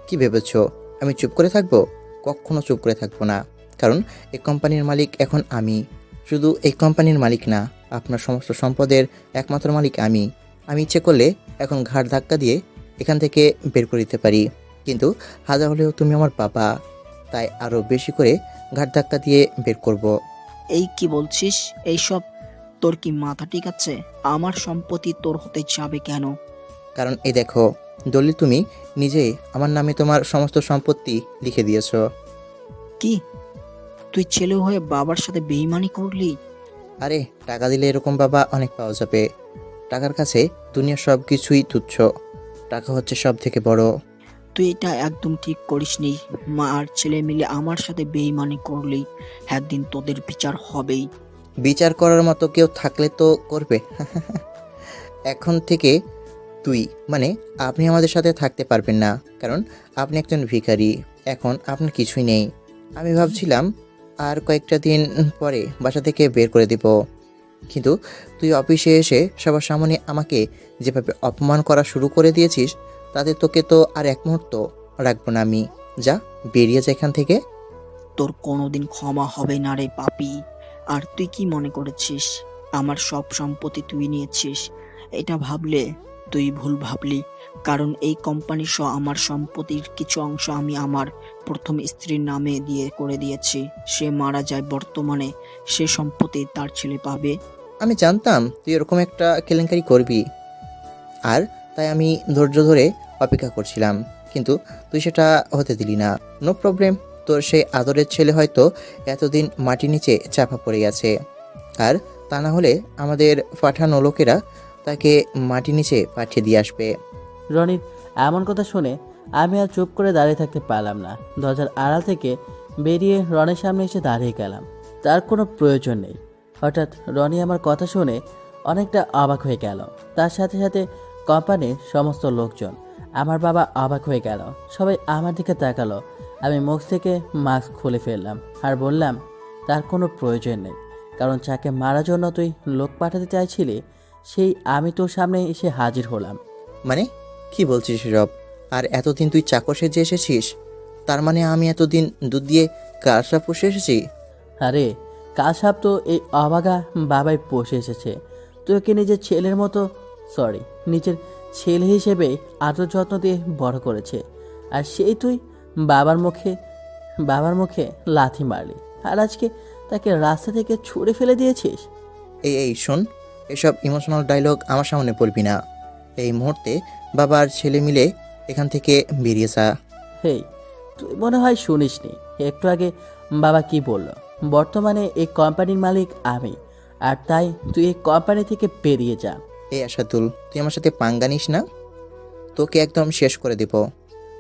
কি ভেবেছো আমি চুপ করে থাকবো? কখনো চুপ করে থাকবো না। কারণ এই কোম্পানির মালিক এখন আমি। শুধু এই কোম্পানির মালিক না, আপনার সমস্ত সম্পদের একমাত্র মালিক আমি। আমি ইচ্ছে করলে এখন ঘাড় ধাক্কা দিয়ে এখান থেকে বের করে দিতে পারি, কিন্তু হাজার হলেও তুমি আমার বাবা, তাই আরও বেশি করে ঘাড় ধাক্কা দিয়ে বের করব। এই কি বলছিস এইসব? তোর কি মাথা ঠিক আছে? আমার সম্পত্তি তোর হতে যাবে কেন? কারণ এই দেখো, দলিল তুমি নিজেই আমার নামে তোমার সমস্ত সম্পত্তি লিখে দিয়েছো। কি, তুই ছেলে হয়ে বাবার সাথে বেইমানি করলি? আরে টাকা দিলে এরকম বাবা অনেক পাওয়া যাবে। টাকার কাছে দুনিয়ার সব কিছুই তুচ্ছ, টাকা হচ্ছে সব থেকে বড়। তুই এটা একদম ঠিক করিসনি। মা আর ছেলে মিলে আমার সাথে বেইমানি করলি, একদিন তোদের বিচার হবেই। বিচার করার মতো কেউ থাকলে তো করবে। এখন থেকে তুই মানে আপনি আমাদের সাথে থাকতে পারবেন না, কারণ আপনি একজন ভিখারি। এখন আপনার কিছুই নেই। আমি ভাবছিলাম আর কয়েকটা দিন পরে বাসা থেকে বের করে দিব, কিন্তু তুই অফিসে এসে সবার সামনে আমাকে যেভাবে অপমান করা শুরু করে দিয়েছিস, তাতে তোকে তো আর এক মুহূর্ত রাখবো না আমি। যা, বেরিয়ে যা এখান থেকে। তোর কোনোদিন ক্ষমা হবে না রে পাপী। আর তুই কি মনে করেছিস আমার সব সম্পত্তি তুই নিয়েছিস? এটা ভাবলে তুই ভুল ভাবলি, কারণ এই কোম্পানি সহ আমার সম্পত্তির কিছু অংশ আমি আমার প্রথম স্ত্রীর নামে দিয়ে করে দিয়েছি। সে মারা যায়, বর্তমানে সে সম্পত্তি তার ছেলে পাবে। আমি জানতাম তুই এরকম একটা কেলেঙ্কারি করবি, আর তাই আমি ধৈর্য ধরে অপেক্ষা করছিলাম, কিন্তু তুই সেটা হতে দিলি না। নো প্রবলেম, তোর সেই আদরের ছেলে হয়তো এতদিন মাটির নিচে চাপা পড়ে গেছে, আর তা না হলে আমাদের পাঠানো লোকেরা তাকে মাটির নিচে পাঠিয়ে দিয়ে আসবে। রনির এমন কথা শুনে আমি আর চুপ করে দাঁড়িয়ে থাকতে পারলাম না। দরজার আড়াল থেকে বেরিয়ে রনির সামনে এসে দাঁড়িয়ে গেলাম। তার কোনো প্রয়োজন নেই। হঠাৎ রনি আমার কথা শুনে অনেকটা অবাক হয়ে গেল। তার সাথে সাথে কোম্পানির সমস্ত লোকজন। আমার বাবা অবাক হয়ে গেল। সবাই আমার দিকে তাকালো। আমি মুখ থেকে মাস্ক খুলে ফেললাম আর বললাম, তার কোনো প্রয়োজন নেই, কারণ যাকে মারার জন্য তুই লোক পাঠাতে চাইছিলি সেই আমি তোর সামনে এসে হাজির হলাম। মানে কি বলছিস এসব? আর এতদিন তুই চাকর সেজে এসেছিস? তার মানে আমি এতদিন দুধ দিয়ে কারসা পুষে এসেছি? আরে কাসাব তো এই অবাগা বাবাই পোষে এসেছে। তোকে নিজের ছেলের মতো, সরি, নিজের ছেলে হিসেবে আদর যত্ন দিয়ে বড় করেছে। আর সেই তুই বাবার মুখে লাথি মারলি, আর আজকে তাকে রাস্তা থেকে ছুঁড়ে ফেলে দিয়েছিস। এই শোন, এসব ইমোশনাল ডায়লগ আমার সামনে পড়বি না। এই মুহূর্তে বাবা আর ছেলে মিলে এখান থেকে বেরিয়ে যা। হেই, তুই মনে হয় শুনিসনি একটু আগে বাবা কি বলল। বর্তমানে এই কোম্পানির মালিক আমি, আর তাই তুই এই কোম্পানি থেকে বেরিয়ে যা। এই আশাদুল, তুই আমার সাথে পাঙ্গা নিস না, তোকে একদম শেষ করে দেব।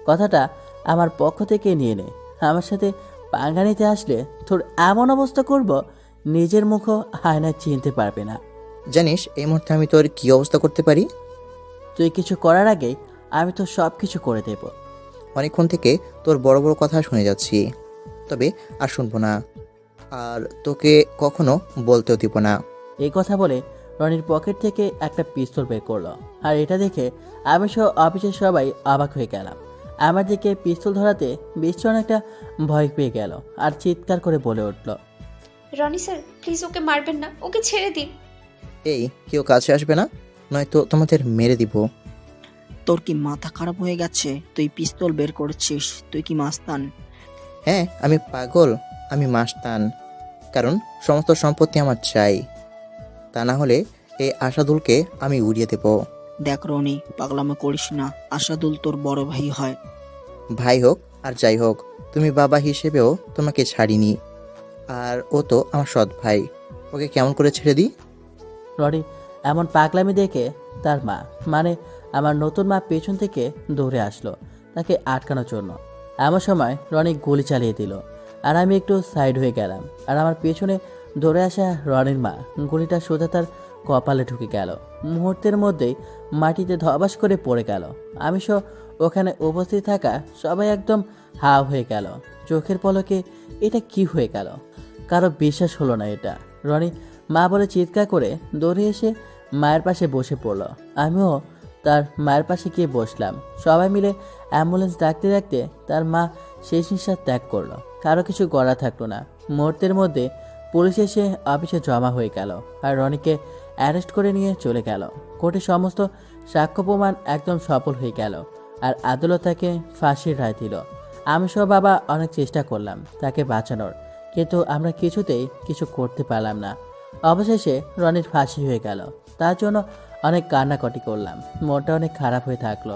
কথাটা আমার পক্ষ থেকে নিয়ে নে। আমার সাথে পাঙ্গা নিতে আসলে তোর এমন অবস্থা করব, নিজের মুখও আয়নায় চিনতে পারবে না। জানিস এই মুহূর্তে আমি তোর কী অবস্থা করতে পারি? তুই কিছু করার আগেই আমি তো সব কিছু করে দেব। অনেকক্ষণ থেকে তোর বড় বড় কথা শুনে যাচ্ছি, তবে আর শুনবো না, আর তোকে কখনো বলতেও দিব না। এই কথা বলে রনির পকেট থেকে একটা পিস্তল বের করলো, আর এটা দেখে আমি সহ অফিসের সবাই অবাক হয়ে গেলাম। আমার দিকে পিস্তল ধরাতে বিশ্ব অনেকটা ভয় পেয়ে গেল আর চিৎকার করে বলে উঠল, রনি স্যার, প্লিজ ওকে মারবেন না, ওকে ছেড়ে দিন। এই কেউ কাছে আসবে না, নয়তো তোমাদের মেরে দিব। তোর কি মাথা খারাপ হয়ে গেছে? তুই পিস্তল বের করেছিস? তুই কি মাস্তান? হ্যাঁ, আমি পাগল, আমি মাস্তান, কারণ সমস্ত সম্পত্তি আমার চাই। তা না হলে এই আশাদুলকে আমি উড়িয়ে দেব। দেখ রনি, পাগলামো করিস না। আশাদুল তোর বড় ভাই হয়। ভাই হোক আর যাই হোক, তুমি বাবা হিসেবেও তোমাকে ছাড়িনি, আর ও তো আমার সৎ ভাই, ওকে কেমন করে ছেড়ে দিই? রনি এমন পাগলামি দেখে তার মা, মানে আমার নতুন মা, পেছন থেকে দৌড়ে আসলো তাকে আটকানোর জন্য। এমন সময় রনি গুলি চালিয়ে দিল, আর আমি একটু সাইড হয়ে গেলাম। আর আমার পেছনে দৌড়ে আসা রনির মা গুলিটা সোজা তার কপালে ঢুকে গেল। মুহূর্তের মধ্যেই মাটিতে ধবাস করে পড়ে গেল। আমি সহ ওখানে উপস্থিত থাকা সবাই একদম হা হয়ে গেল। চোখের পলকে এটা কি হয়ে গেল, কারো বিশ্বাস হলো না এটা। রনি মা বলে চিৎকার করে দৌড়ে এসে মায়ের পাশে বসে পড়ল। আমিও তার মায়ের পাশে গিয়ে বসলাম। সবাই মিলে অ্যাম্বুলেন্স ডাকতে ডাকতে তার মা শেষ নিঃশ্বাস ত্যাগ করলো। কারো কিছু করা থাকলো না। মুহূর্তের মধ্যে পুলিশ এসে অফিসে জমা হয়ে গেল আর রনিকে অ্যারেস্ট করে নিয়ে চলে গেল। কোর্টে সমস্ত সাক্ষ্য প্রমাণ একদম সফল হয়ে গেল আর আদালত তাকে ফাঁসির রায় দিল। আমি সহ বাবা অনেক চেষ্টা করলাম তাকে বাঁচানোর, কিন্তু আমরা কিছুতেই কিছু করতে পারলাম না। অবশেষে রনির ফাঁসি হয়ে গেল। তার জন্য অনেক কান্নাকাটি করলাম, মনটা অনেক খারাপ হয়ে থাকলো।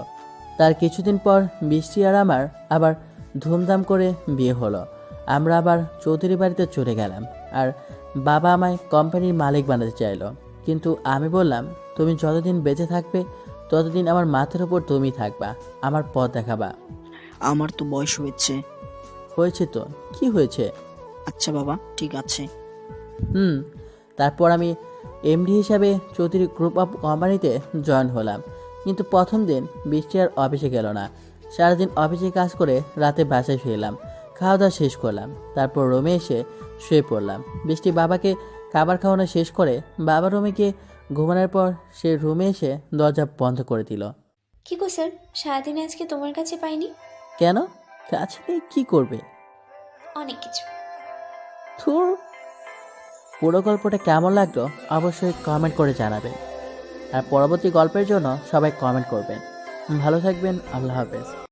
তার কিছুদিন পর বৃষ্টি আর আমার আবার ধুমধাম করে বিয়ে হলো। আমরা আবার চৌধুরী বাড়িতে চলে গেলাম আর বাবা আমায় কোম্পানির মালিক বানাতে চাইলো, কিন্তু আমি বললাম তুমি যতদিন বেঁচে থাকবে ততদিন আমার মাথার উপর তুমি থাকবা, আমার পথ দেখাবা। আমার তো বয়স হয়েছে। হয়েছে তো, কি হয়েছে? আচ্ছা বাবা, ঠিক আছে। তারপর আমি এমডি হিসাবে চৌধুরী গ্রুপ অফ কোম্পানিতে জয়েন হলাম। কিন্তু প্রথম দিন বৃষ্টি আর অফিসে গেল না। সারাদিন অফিসে কাজ করে রাতে বাসায় ফিরলাম, খাওয়া দাওয়া শেষ করলাম, তারপর রুমে এসে শুয়ে পড়লাম। বৃষ্টি বাবাকে খাবার খাওয়ানো শেষ করে বাবার রুমে গিয়ে ঘুমানোর পর সে রুমে এসে দরজা বন্ধ করে দিল। কি গো স্যার, সারাদিন আজকে তোমার কাছে পাইনি? কেন? কাছে নেই, কি করবে? অনেক কিছু। থুর। পুরো গল্পটা কেমন লাগলো অবশ্যই কমেন্ট করে জানাবেন, আর পরবর্তী গল্পের জন্য সবাই কমেন্ট করবেন। ভালো থাকবেন, আল্লাহ হাফেজ।